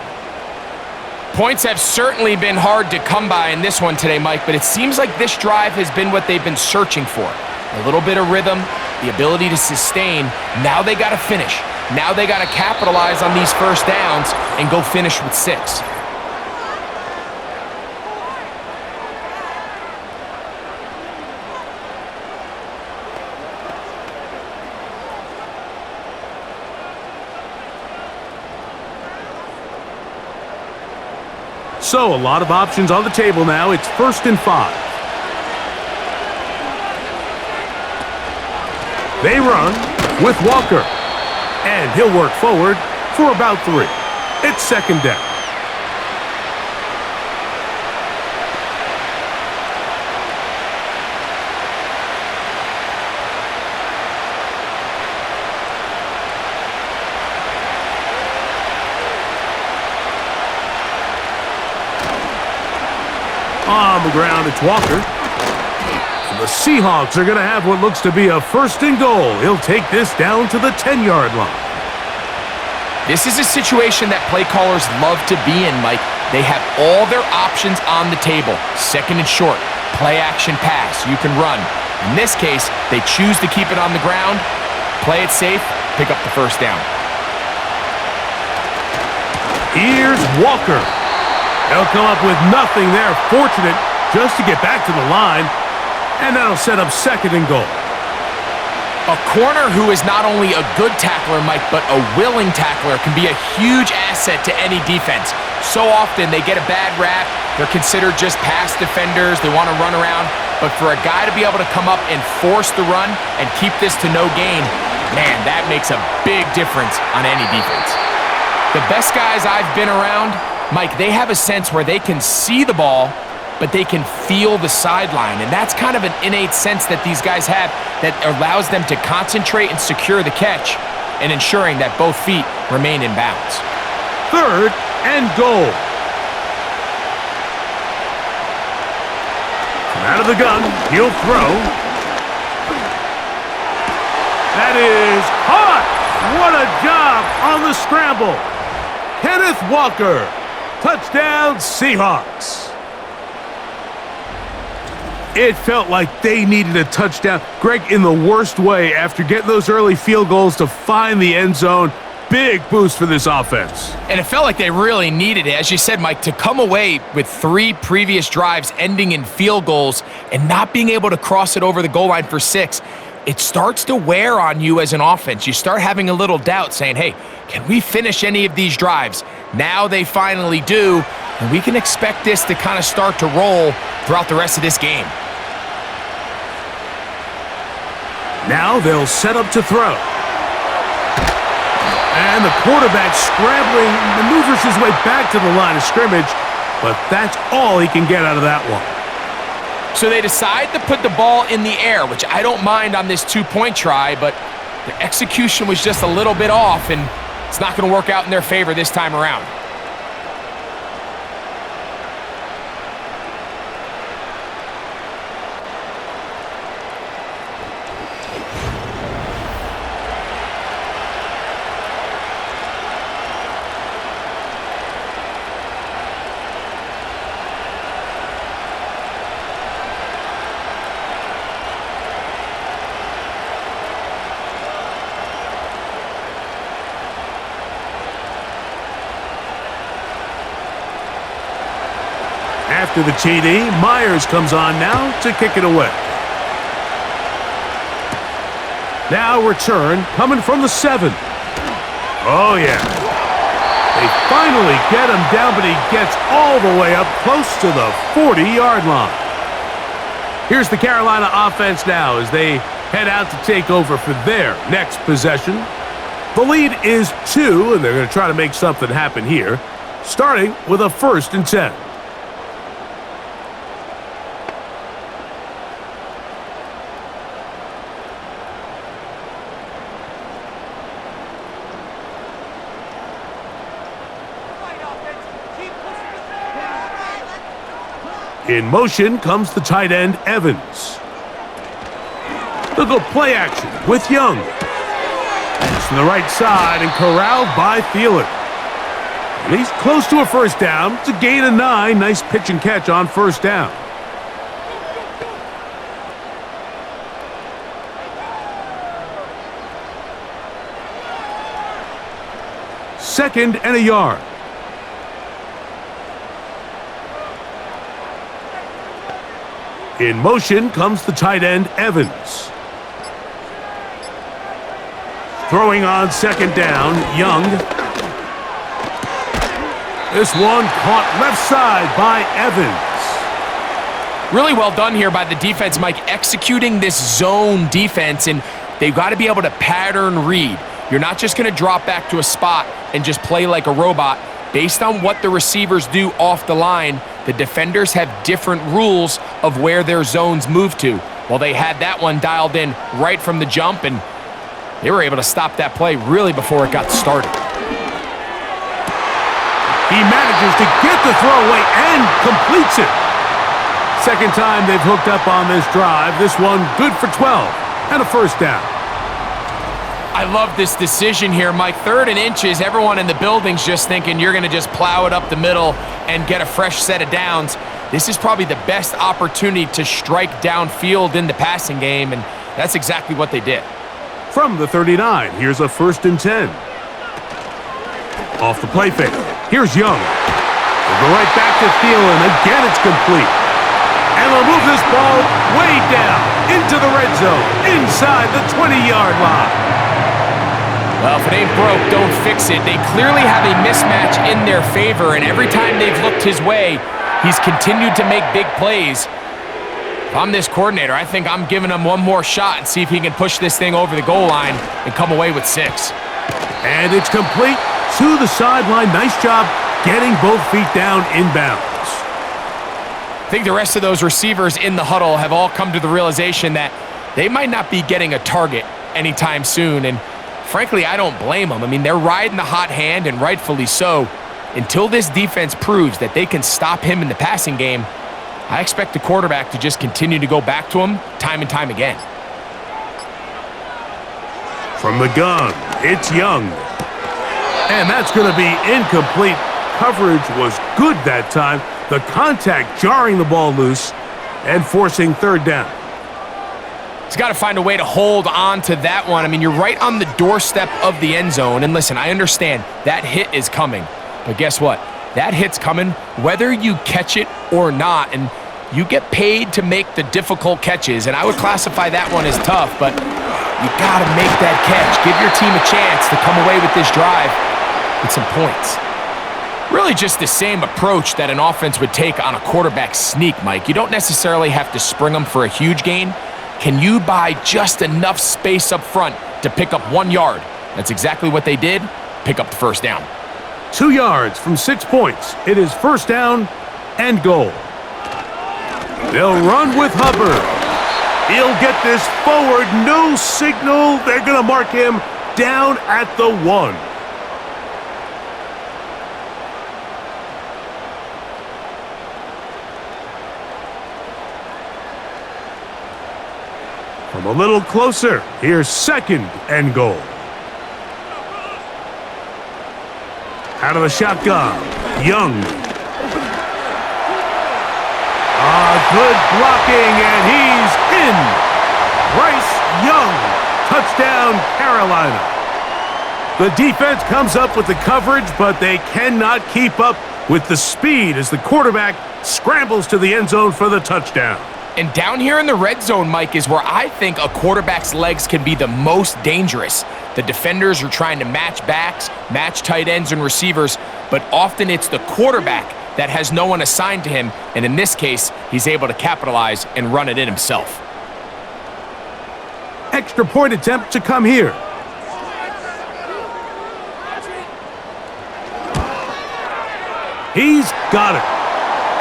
Points have certainly been hard to come by in this one today, Mike, but it seems like this drive has been what they've been searching for. A little bit of rhythm, the ability to sustain. Now they got to finish. Now they got to capitalize on these first downs and go finish with 6. So a lot of options on the table now. It's 1st and 5. They run with Walker. And he'll work forward for about 3. It's 2nd down. On the ground, it's Walker. And the Seahawks are going to have what looks to be a 1st and goal. He'll take this down to the 10-yard line. This is a situation that play callers love to be in, Mike. They have all their options on the table. 2nd and short, play action pass, you can run. In this case, they choose to keep it on the ground, play it safe, pick up the 1st down. Here's Walker. They'll come up with nothing there. Fortunate just to get back to the line. And that'll set up 2nd and goal. A corner who is not only a good tackler, Mike, but a willing tackler can be a huge asset to any defense. So often they get a bad rap. They're considered just pass defenders. They want to run around. But for a guy to be able to come up and force the run and keep this to no gain, man, that makes a big difference on any defense. The best guys I've been around, Mike, they have a sense where they can see the ball, but they can feel the sideline. And that's kind of an innate sense that these guys have that allows them to concentrate and secure the catch and ensuring that both feet remain in bounds. 3rd and goal. Out of the gun, he'll throw. That is caught! What a job on the scramble. Kenneth Walker. Touchdown, Seahawks. It felt like they needed a touchdown. Greg, in the worst way, after getting those early field goals to find the end zone. Big boost for this offense. And it felt like they really needed it. As you said, Mike, to come away with 3 previous drives ending in field goals and not being able to cross it over the goal line for 6, it starts to wear on you as an offense. You start having a little doubt saying, hey, can we finish any of these drives? Now they finally do, and we can expect this to kind of start to roll throughout the rest of this game. Now they'll set up to throw. And the quarterback scrambling, maneuvers his way back to the line of scrimmage, but that's all he can get out of that one. So they decide to put the ball in the air, which I don't mind on this 2-point try, but the execution was just a little bit off, and it's not going to work out in their favor this time around. After the TD, Myers comes on now to kick it away. Now return coming from the 7. Oh, yeah. They finally get him down, but he gets all the way up close to the 40-yard line. Here's the Carolina offense now as they head out to take over for their next possession. The lead is 2, and they're going to try to make something happen here, starting with a 1st and 10. In motion comes the tight end, Evans. They'll go play action with Young. It's to the right side and corralled by Thielen. And he's close to a first down. It's a gain of 9. Nice pitch and catch on first down. Second and a yard. In motion comes the tight end, Evans. Throwing on second down, Young. This one caught left side by Evans. Really well done here by the defense, Mike, executing this zone defense, and they've got to be able to pattern read. You're not just going to drop back to a spot and just play like a robot. Based on what the receivers do off the line, the defenders have different rules of where their zones move to. Well, they had that one dialed in right from the jump, and they were able to stop that play really before it got started. He manages to get the throw away and completes it. Second time they've hooked up on this drive. This one good for 12 and a first down. I love this decision here, Mike. 3rd and inches, everyone in the building's just thinking you're going to just plow it up the middle and get a fresh set of downs. This is probably the best opportunity to strike downfield in the passing game, and that's exactly what they did. From the 39, here's a 1st and 10. Off the play fake. Here's Young. They'll go right back to Thielen. Again, it's complete. And they'll move this ball way down into the red zone, inside the 20-yard line. Well, if it ain't broke, don't fix it. They clearly have a mismatch in their favor, and every time they've looked his way, he's continued to make big plays. If I'm this coordinator, I think I'm giving him one more shot and see if he can push this thing over the goal line and come away with 6. And it's complete to the sideline. Nice job getting both feet down inbounds. I think the rest of those receivers in the huddle have all come to the realization that they might not be getting a target anytime soon, and frankly, I don't blame them. I mean, they're riding the hot hand, and rightfully so. Until this defense proves that they can stop him in the passing game, I expect the quarterback to just continue to go back to him time and time again. From the gun, it's Young. And that's going to be incomplete. Coverage was good that time. The contact jarring the ball loose and forcing 3rd down. He's got to find a way to hold on to that one. I mean, you're right on the doorstep of the end zone. And listen, I understand that hit is coming. But guess what? That hit's coming whether you catch it or not. And you get paid to make the difficult catches. And I would classify that one as tough, but you got to make that catch. Give your team a chance to come away with this drive with some points. Really just the same approach that an offense would take on a quarterback sneak, Mike. You don't necessarily have to spring them for a huge gain. Can you buy just enough space up front to pick up 1 yard? That's exactly what they did. Pick up the first down. 2 yards from 6 points. It is first down and goal. They'll run with Hubbard. He'll get this forward. No signal. They're going to mark him down at the 1. From a little closer, here's 2nd and goal. Out of the shotgun, Young. Good blocking, and he's in. Bryce Young, touchdown Carolina. The defense comes up with the coverage, but they cannot keep up with the speed as the quarterback scrambles to the end zone for the touchdown. And down here in the red zone, Mike, is where I think a quarterback's legs can be the most dangerous. The defenders are trying to match backs, match tight ends and receivers, but often it's the quarterback that has no one assigned to him, and in this case, he's able to capitalize and run it in himself. Extra point attempt to come here. He's got it.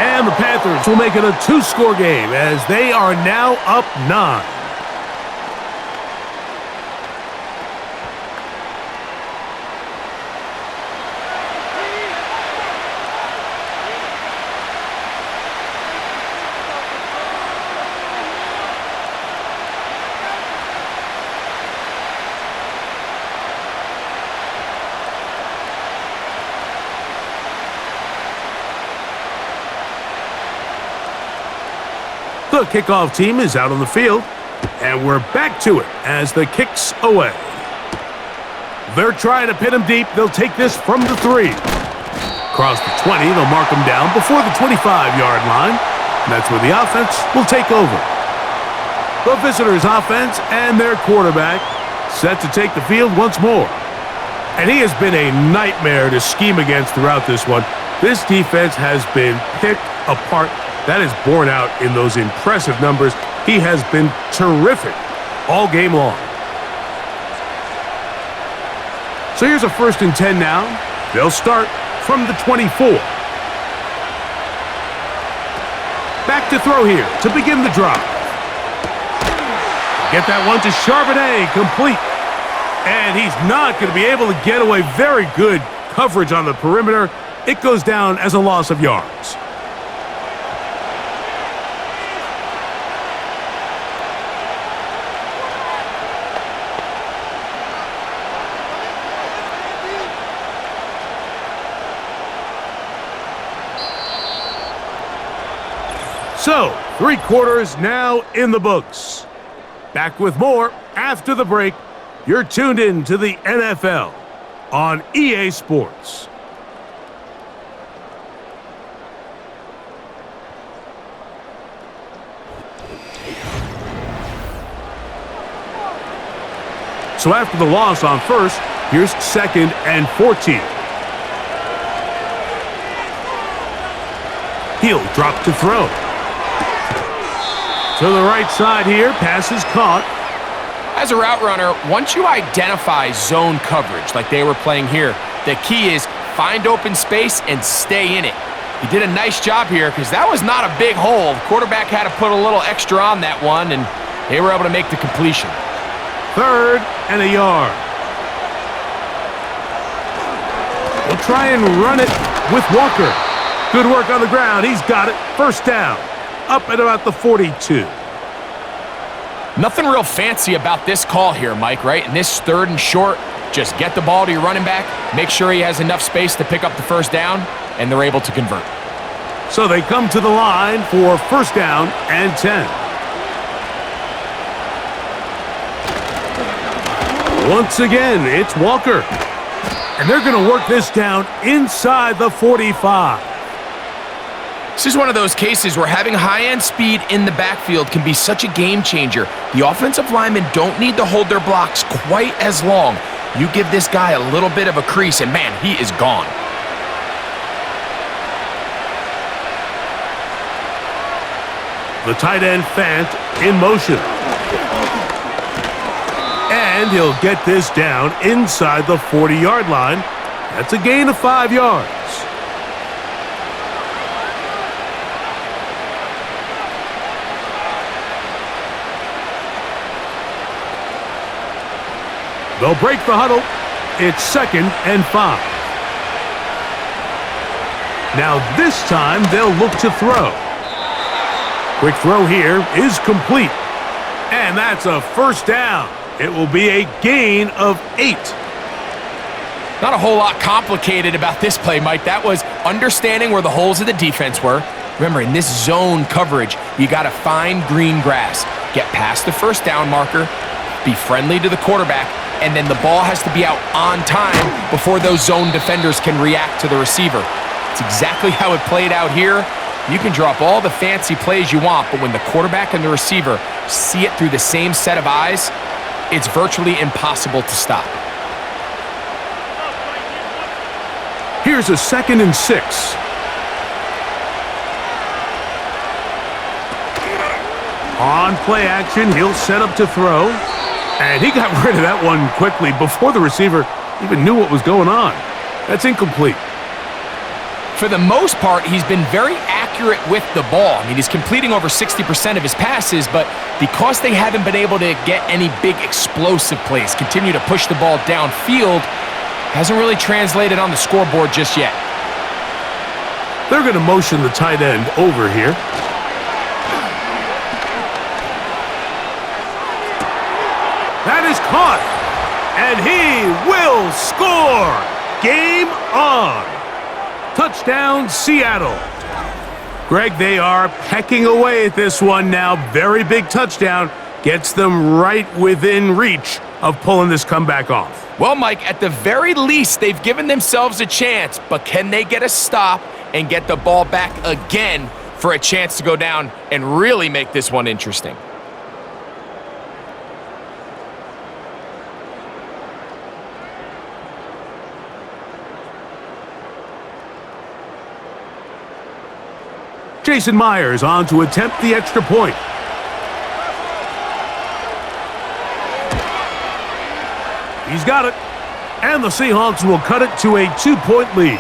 And the Panthers will make it a 2-score game as they are now up 9. The kickoff team is out on the field, and we're back to it as the kick's away. They're trying to pin him deep. They'll take this from the 3. Across the 20, they'll mark him down before the 25-yard line. And that's where the offense will take over. The visitors' offense and their quarterback set to take the field once more. And he has been a nightmare to scheme against throughout this one. This defense has been picked apart. That is borne out in those impressive numbers. He has been terrific all game long. So here's a 1st and 10 now. They'll start from the 24. Back to throw here to begin the drive. Get that one to Charbonnet, complete. And he's not going to be able to get away. Very good coverage on the perimeter. It goes down as a loss of yards. So, 3 quarters now in the books. Back with more after the break. You're tuned in to the NFL on EA Sports. So after the loss on 1st, here's 2nd and 14. He'll drop to throw. To the right side here, pass is caught. As a route runner, once you identify zone coverage like they were playing here, the key is find open space and stay in it. He did a nice job here because that was not a big hole. The quarterback had to put a little extra on that one, and they were able to make the completion. 3rd and a yard. We'll try and run it with Walker. Good work on the ground. He's got it. 1st down. Up at about the 42. Nothing real fancy about this call here, Mike, right? In this 3rd and short, just get the ball to your running back, make sure he has enough space to pick up the 1st down, and they're able to convert. So they come to the line for 1st down and 10. Once again, it's Walker. And they're going to work this down inside the 45. This is one of those cases where having high-end speed in the backfield can be such a game changer. The offensive linemen don't need to hold their blocks quite as long. You give this guy a little bit of a crease, and man, he is gone. The tight end Fant in motion. And he'll get this down inside the 40-yard line. That's a gain of 5 yards. They'll break the huddle. It's 2nd and 5. Now this time they'll look to throw. Quick throw here is complete. And that's a 1st down. It will be a gain of 8. Not a whole lot complicated about this play, Mike. That was understanding where the holes of the defense were. Remember, in this zone coverage, you got to find green grass. Get past the 1st down marker. Be friendly to the quarterback. And then the ball has to be out on time before those zone defenders can react to the receiver. It's exactly how it played out here. You can drop all the fancy plays you want, but when the quarterback and the receiver see it through the same set of eyes, it's virtually impossible to stop. Here's a 2nd and 6. On play action, he'll set up to throw. And he got rid of that one quickly before the receiver even knew what was going on. That's incomplete. For the most part, he's been very accurate with the ball. I mean, he's completing over 60% of his passes, but because they haven't been able to get any big explosive plays, continue to push the ball downfield, hasn't really translated on the scoreboard just yet. They're going to motion the tight end over here. That is caught, and he will score. Game on. Touchdown, Seattle. Greg, they are pecking away at this one now. Very big touchdown. Gets them right within reach of pulling this comeback off. Well, Mike, at the very least, they've given themselves a chance, but can they get a stop and get the ball back again for a chance to go down and really make this one interesting? Jason Myers on to attempt the extra point. He's got it. And the Seahawks will cut it to a 2-point lead.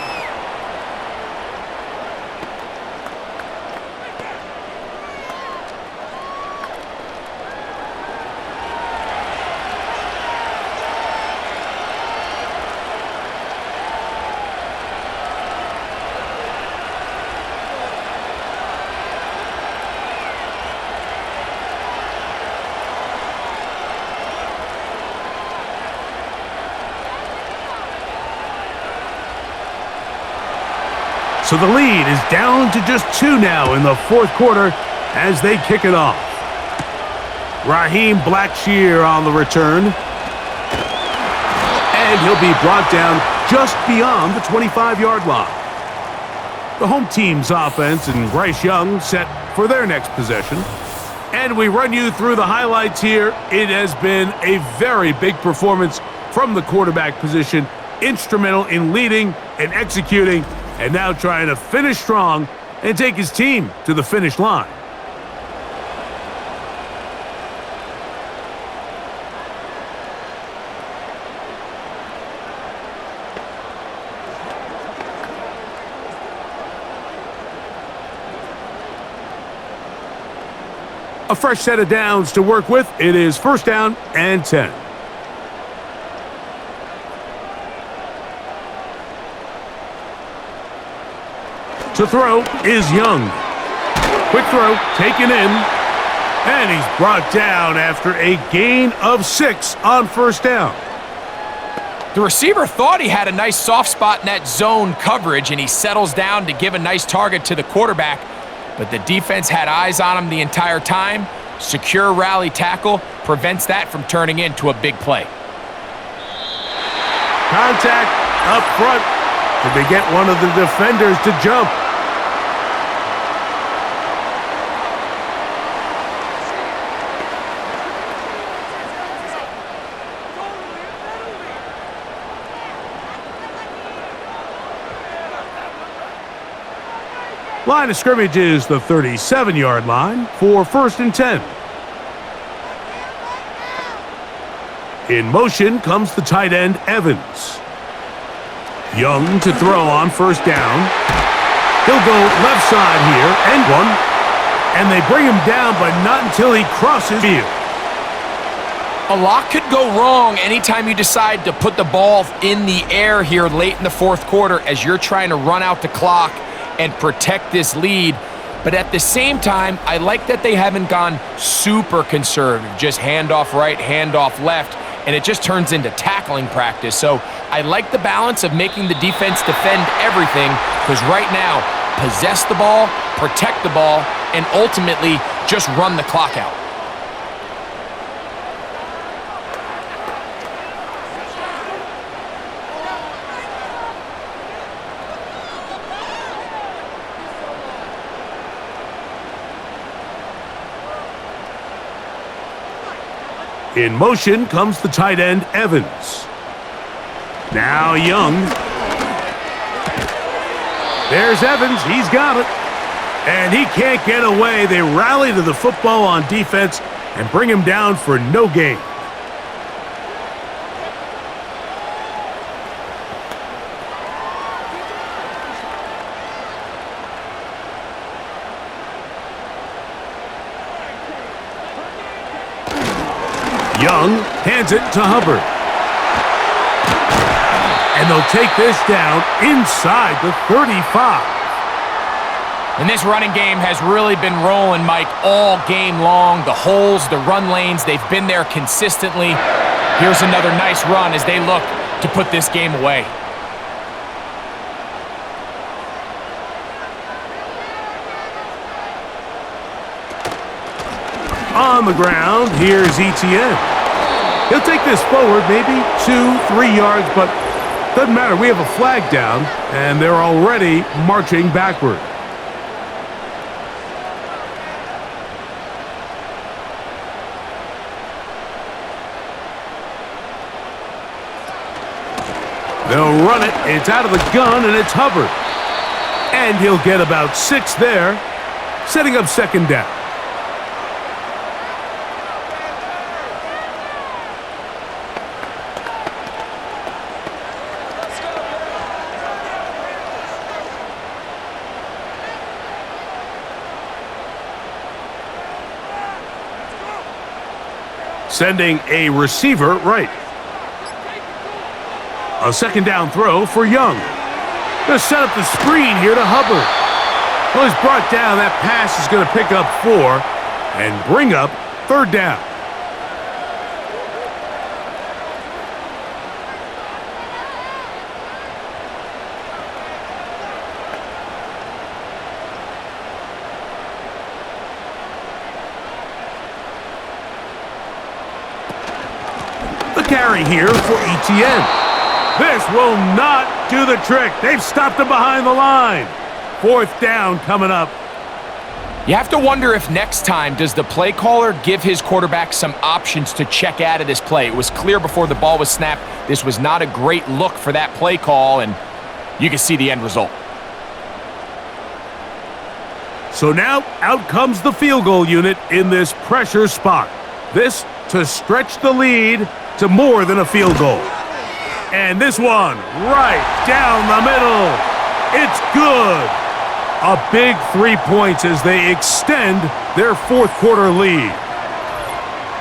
So the lead is down to just 2 now in the fourth quarter as they kick it off. Raheem Blackshear on the return. And he'll be brought down just beyond the 25-yard line. The home team's offense and Bryce Young set for their next possession. And we run you through the highlights here. It has been a very big performance from the quarterback position. Instrumental in leading and executing, and now trying to finish strong and take his team to the finish line. A fresh set of downs to work with. It is 1st down and 10. To throw is Young. Quick throw, taken in, and he's brought down after a gain of 6 on 1st down. The receiver thought he had a nice soft spot in that zone coverage, and he settles down to give a nice target to the quarterback, but the defense had eyes on him the entire time. Secure rally tackle prevents that from turning into a big play. Contact up front. Did they get one of the defenders to jump? Line of scrimmage is the 37-yard line for 1st and 10. In motion comes the tight end, Evans. Young to throw on 1st down. He'll go left side here, and one. And they bring him down, but not until he crosses field. A lot could go wrong anytime you decide to put the ball in the air here late in the fourth quarter as you're trying to run out the clock and protect this lead. But at the same time, I like that they haven't gone super conservative, just handoff right, handoff left, and it just turns into tackling practice. So I like the balance of making the defense defend everything, because right now, possess the ball, protect the ball, and ultimately just run the clock out. In motion comes the tight end, Evans. Now Young. There's Evans. He's got it. And he can't get away. They rally to the football on defense and bring him down for no gain. Young hands it to Hubbard. And they'll take this down inside the 35. And this running game has really been rolling, Mike, all game long. The holes, the run lanes, they've been there consistently. Here's another nice run as they look to put this game away. On the ground, here's ETN. He'll take this forward, maybe 2-3 yards, but doesn't matter. We have a flag down, and they're already marching backward. They'll run it. It's out of the gun, and it's Hubbard. And he'll get about 6 there, setting up second down. Sending a receiver right. A second down throw for Young. Going to set up the screen here to Hubbard. Well, he's brought down. That pass is going to pick up 4 and bring up third down. The carry here for ETN. This will not do the trick. They've stopped him behind the line. Fourth down coming up. You have to wonder if next time does the play caller give his quarterback some options to check out of this play. It was clear before the ball was snapped. This was not a great look for that play call, and you can see the end result. So now out comes the field goal unit in this pressure spot. This to stretch the lead to more than a field goal. And this one right down the middle. It's good. A big 3 points as they extend their fourth quarter lead.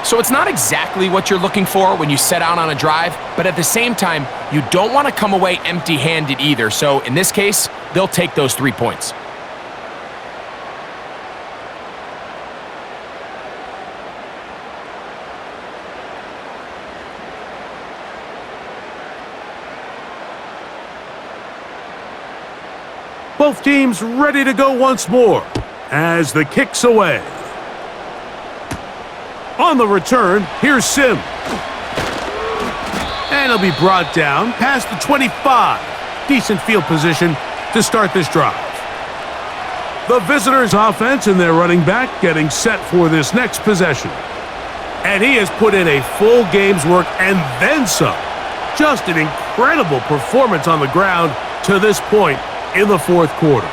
So it's not exactly what you're looking for when you set out on a drive, but at the same time, you don't want to come away empty-handed either. So in this case, they'll take those 3 points. Both teams ready to go once more as the kick's away. On the return, here's Sim. And he'll be brought down past the 25. Decent field position to start this drive. The visitors' offense and their running back getting set for this next possession. And he has put in a full game's work and then some. Just an incredible performance on the ground to this point in the fourth quarter.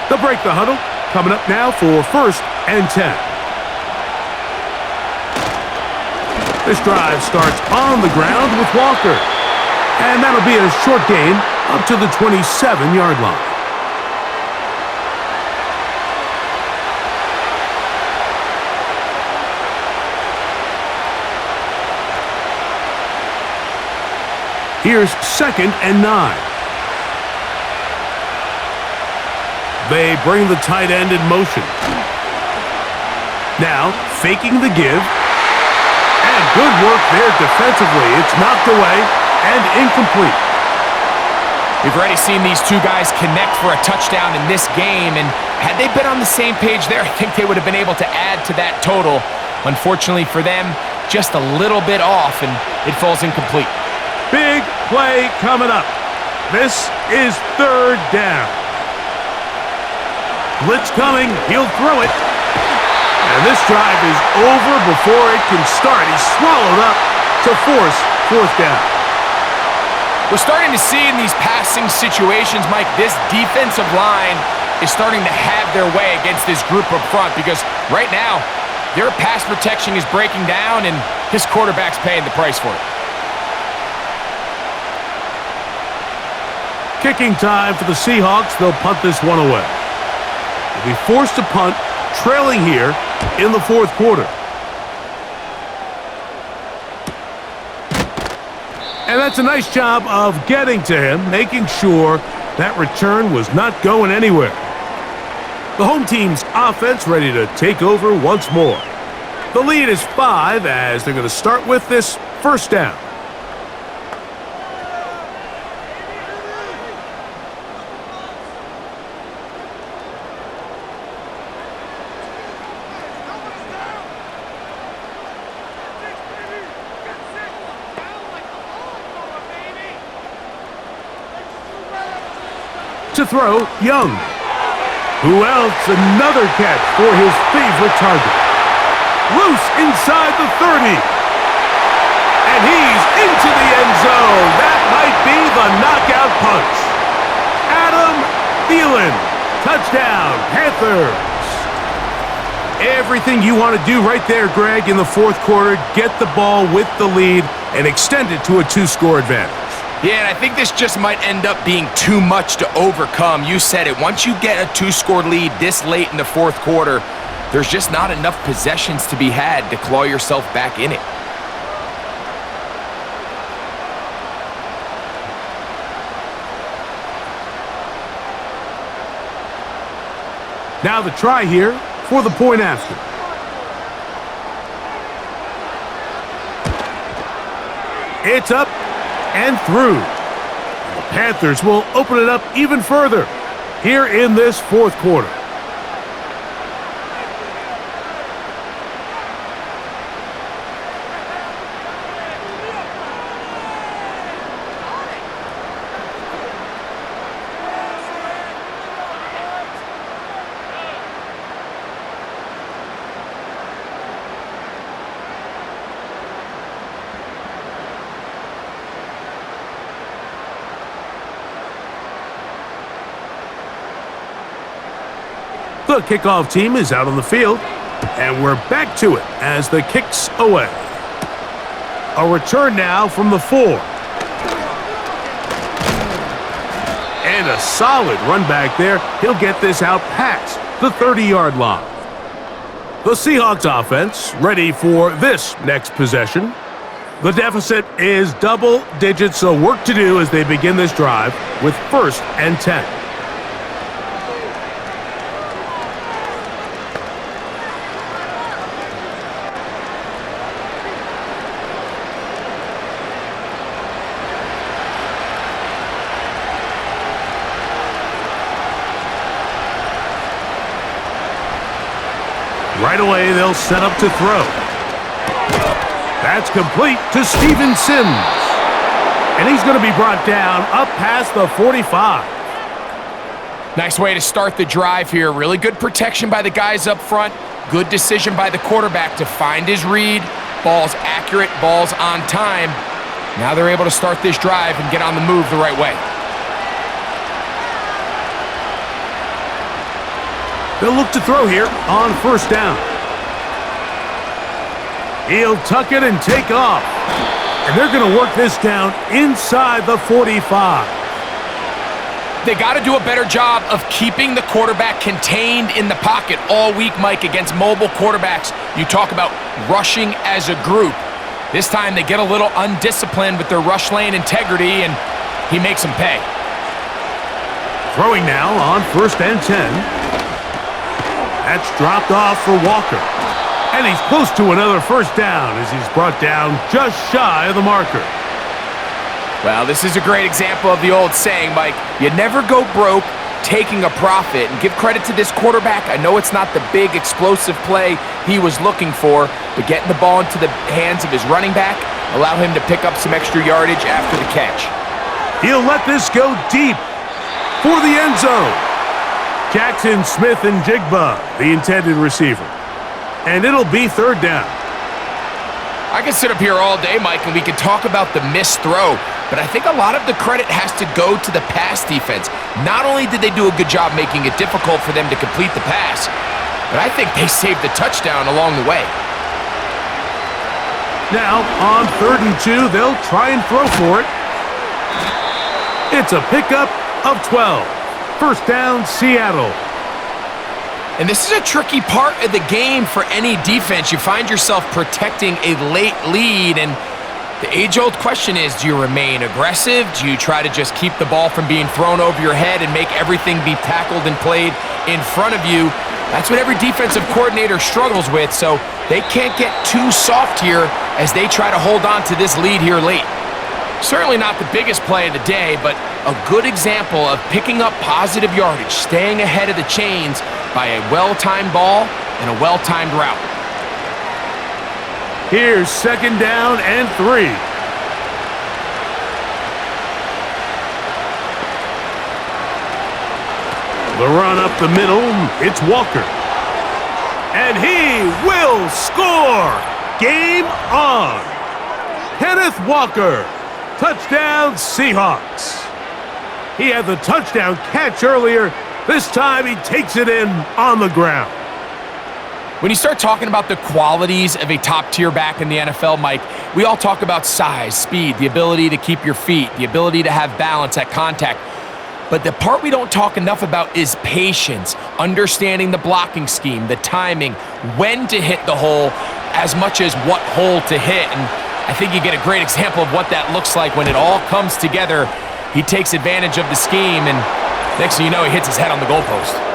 They'll break the huddle. Coming up now for 1st and 10. This drive starts on the ground with Walker. And that'll be a short gain up to the 27-yard line. Here's 2nd and 9. They bring the tight end in motion. Now, faking the give. And good work there defensively. It's knocked away and incomplete. We've already seen these two guys connect for a touchdown in this game, and had they been on the same page there, I think they would have been able to add to that total. Unfortunately for them, just a little bit off, and it falls incomplete. Big play coming up. This is 3rd down. Blitz coming. He'll throw it. And this drive is over before it can start. He's swallowed up to force 4th down. We're starting to see in these passing situations, Mike, this defensive line is starting to have their way against this group up front because right now, their pass protection is breaking down and his quarterback's paying the price for it. Kicking time for the Seahawks. They'll punt this one away. They'll be forced to punt, trailing here in the fourth quarter. And that's a nice job of getting to him, making sure that return was not going anywhere. The home team's offense ready to take over once more. The lead is 5 as they're going to start with this 1st down. To throw, Young. Who else? Another catch for his favorite target. Loose inside the 30. And he's into the end zone. That might be the knockout punch. Adam Thielen. Touchdown, Panthers. Everything you want to do right there, Greg, in the fourth quarter. Get the ball with the lead and extend it to a 2-score advantage. Yeah, and I think this just might end up being too much to overcome. You said it. Once you get a 2-score lead this late in the fourth quarter, there's just not enough possessions to be had to claw yourself back in it. Now the try here for the point after. It's up and through. The Panthers will open it up even further here in this fourth quarter. The kickoff team is out on the field, and we're back to it as the kick's away. A return now from the 4. And a solid run back there. He'll get this out past the 30-yard line. The Seahawks offense ready for this next possession. The deficit is double digits, so work to do as they begin this drive with 1st and 10. Right away, they'll set up to throw. That's complete to Steven Sims. And he's going to be brought down up past the 45. Nice way to start the drive here. Really good protection by the guys up front. Good decision by the quarterback to find his read. Ball's accurate, ball's on time. Now they're able to start this drive and get on the move the right way. They'll look to throw here on 1st down. He'll tuck it and take off. And they're going to work this down inside the 45. They got to do a better job of keeping the quarterback contained in the pocket all week, Mike, against mobile quarterbacks. You talk about rushing as a group. This time they get a little undisciplined with their rush lane integrity, and he makes them pay. Throwing now on 1st and 10. That's dropped off for Walker. And he's close to another 1st down as he's brought down just shy of the marker. Well, this is a great example of the old saying, Mike. You never go broke taking a profit. And give credit to this quarterback. I know it's not the big explosive play he was looking for, but getting the ball into the hands of his running back allow him to pick up some extra yardage after the catch. He'll let this go deep for the end zone. Jackson Smith and Jigba, the intended receiver. And it'll be 3rd down. I could sit up here all day, Mike, and we could talk about the missed throw, but I think a lot of the credit has to go to the pass defense. Not only did they do a good job making it difficult for them to complete the pass, but I think they saved the touchdown along the way. Now, on 3rd and 2, they'll try and throw for it. It's a pickup of 12. 1st down, Seattle. And this is a tricky part of the game for any defense. You find yourself protecting a late lead, and the age-old question is, do you remain aggressive? Do you try to just keep the ball from being thrown over your head and make everything be tackled and played in front of you? That's what every defensive coordinator struggles with, so they can't get too soft here as they try to hold on to this lead here late. Certainly not the biggest play of the day, but a good example of picking up positive yardage, staying ahead of the chains by a well-timed ball and a well-timed route. Here's 2nd down and 3. The run up the middle, it's Walker. And he will score! Game on! Kenneth Walker, touchdown Seahawks. He had the touchdown catch earlier. This time he takes it in on the ground. When you start talking about the qualities of a top-tier back in the NFL, Mike, we all talk about size, speed, the ability to keep your feet, the ability to have balance at contact. But the part we don't talk enough about is patience, understanding the blocking scheme, the timing, when to hit the hole, as much as what hole to hit. And I think you get a great example of what that looks like when it all comes together. He takes advantage of the scheme, and next thing you know, he hits his head on the goalpost.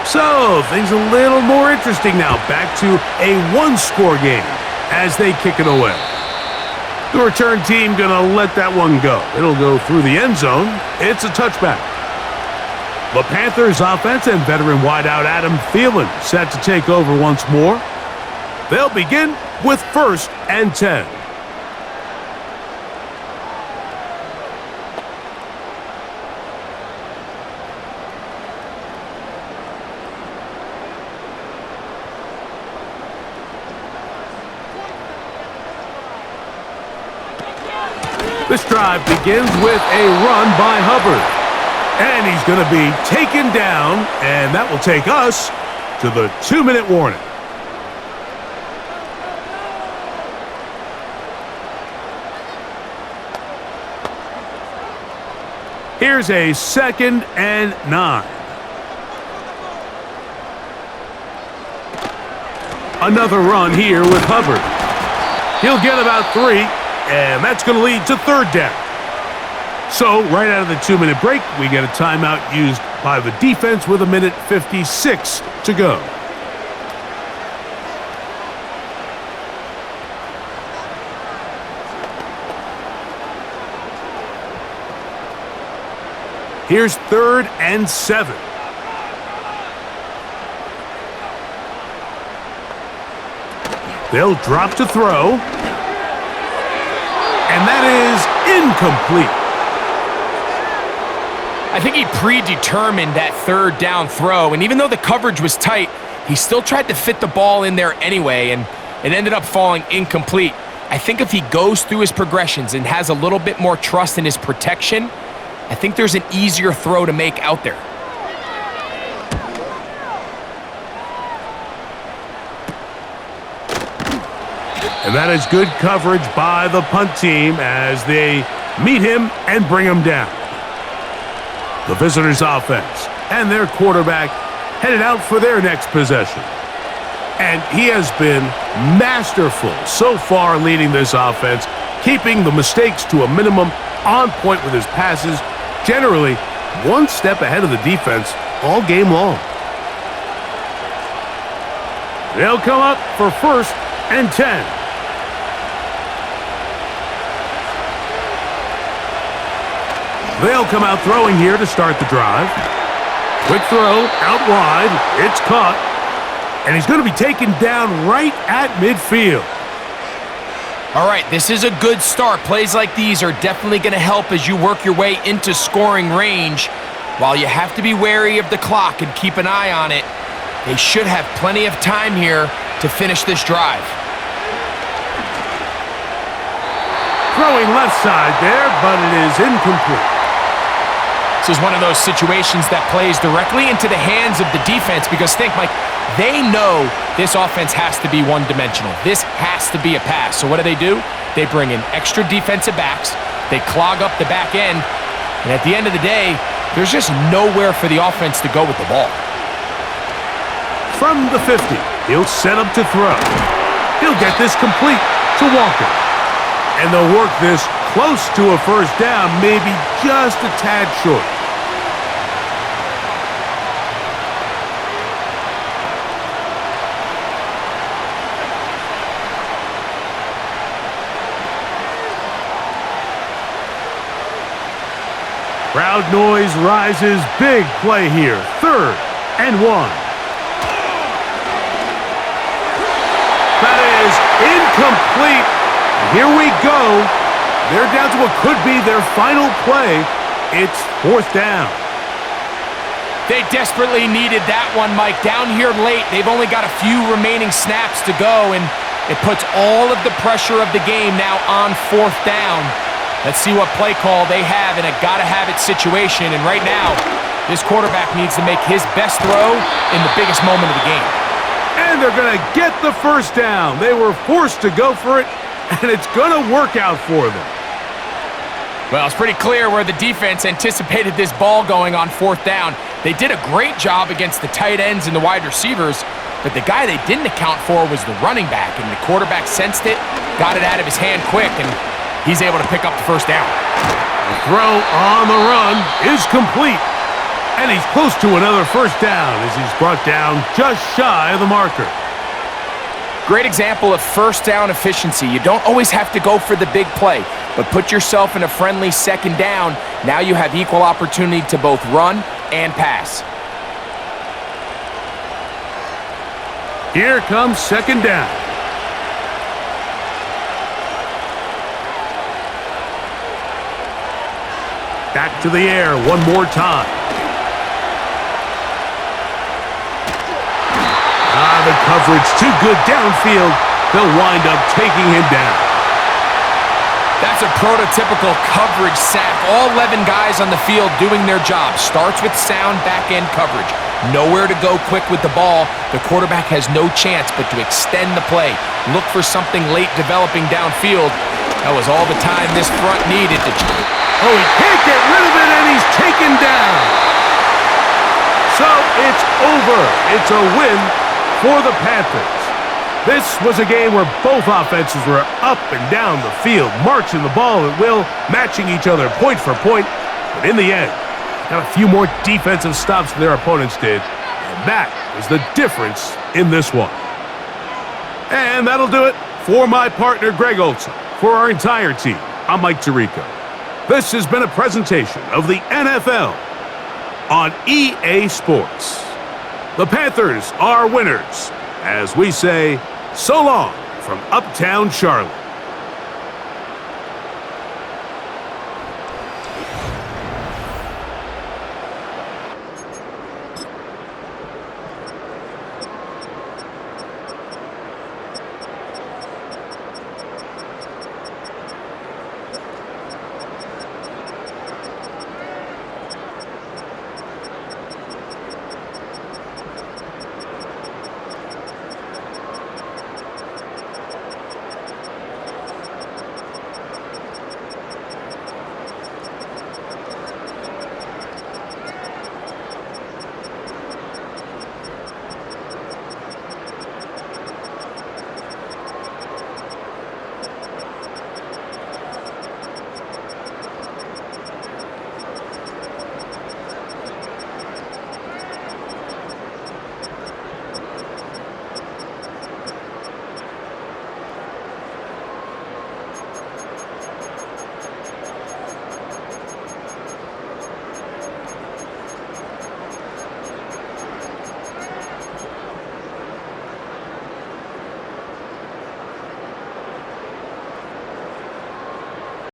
So, things a little more interesting now. Back to a one-score game as they kick it away. The return team gonna let that one go. It'll go through the end zone. It's a touchback. The Panthers offense and veteran wideout Adam Thielen set to take over once more. They'll begin with 1st and 10. This drive begins with a run by Hubbard. And he's going to be taken down, and that will take us to the 2-minute warning. Here's a 2nd and 9. Another run here with Hubbard. He'll get about 3. And that's going to lead to 3rd down. So, right out of the 2-minute break, we get a timeout used by the defense with 1:56 to go. Here's 3rd and 7. They'll drop to throw. And that is incomplete. I think he predetermined that 3rd down throw, and even though the coverage was tight, he still tried to fit the ball in there anyway, and it ended up falling incomplete. I think if he goes through his progressions and has a little bit more trust in his protection, I think there's an easier throw to make out there. And that is good coverage by the punt team as they meet him and bring him down. The visitors' offense and their quarterback headed out for their next possession. And he has been masterful so far leading this offense, keeping the mistakes to a minimum, on point with his passes, generally one step ahead of the defense all game long. They'll come up for 1st and 10. They'll come out throwing here to start the drive. Quick throw, out wide, it's caught. And he's going to be taken down right at midfield. All right, this is a good start. Plays like these are definitely going to help as you work your way into scoring range. While you have to be wary of the clock and keep an eye on it, they should have plenty of time here to finish this drive. Throwing left side there, but it is incomplete. This is one of those situations that plays directly into the hands of the defense because think, Mike, they know this offense has to be one-dimensional. This has to be a pass. So what do? They bring in extra defensive backs. They clog up the back end. And at the end of the day, there's just nowhere for the offense to go with the ball. From the 50, he'll set up to throw. He'll get this complete to Walker. And they'll work this close to a first down, maybe just a tad short. Crowd noise rises. Big play here. 3rd and 1. That is incomplete. Here we go. They're down to what could be their final play. It's 4th down. They desperately needed that one, Mike. Down here late, they've only got a few remaining snaps to go, and it puts all of the pressure of the game now on 4th down. Let's see what play call they have in a gotta-have-it situation. And right now, this quarterback needs to make his best throw in the biggest moment of the game. And they're going to get the first down. They were forced to go for it, and it's going to work out for them. Well, it's pretty clear where the defense anticipated this ball going on 4th down. They did a great job against the tight ends and the wide receivers, but the guy they didn't account for was the running back, and the quarterback sensed it, got it out of his hand quick, and he's able to pick up the first down. The throw on the run is complete. And he's close to another first down as he's brought down just shy of the marker. Great example of first down efficiency. You don't always have to go for the big play, but put yourself in a friendly 2nd down. Now you have equal opportunity to both run and pass. Here comes 2nd down. Back to the air one more time. The coverage too good downfield. They'll wind up taking him down. That's a prototypical coverage sack. All 11 guys on the field doing their job. Starts with sound back-end coverage. Nowhere to go quick with the ball. The quarterback has no chance but to extend the play. Look for something late developing downfield. That was all the time this front needed to... Oh, he can't get rid of it, and he's taken down. So it's over. It's a win for the Panthers. This was a game where both offenses were up and down the field, marching the ball at will, matching each other point for point. But in the end, got a few more defensive stops than their opponents did, and that was the difference in this one. And that'll do it for my partner, Greg Olson. For our entire team, I'm Mike Tirico. This has been a presentation of the NFL on EA Sports. The Panthers are winners, as we say, so long from Uptown Charlotte.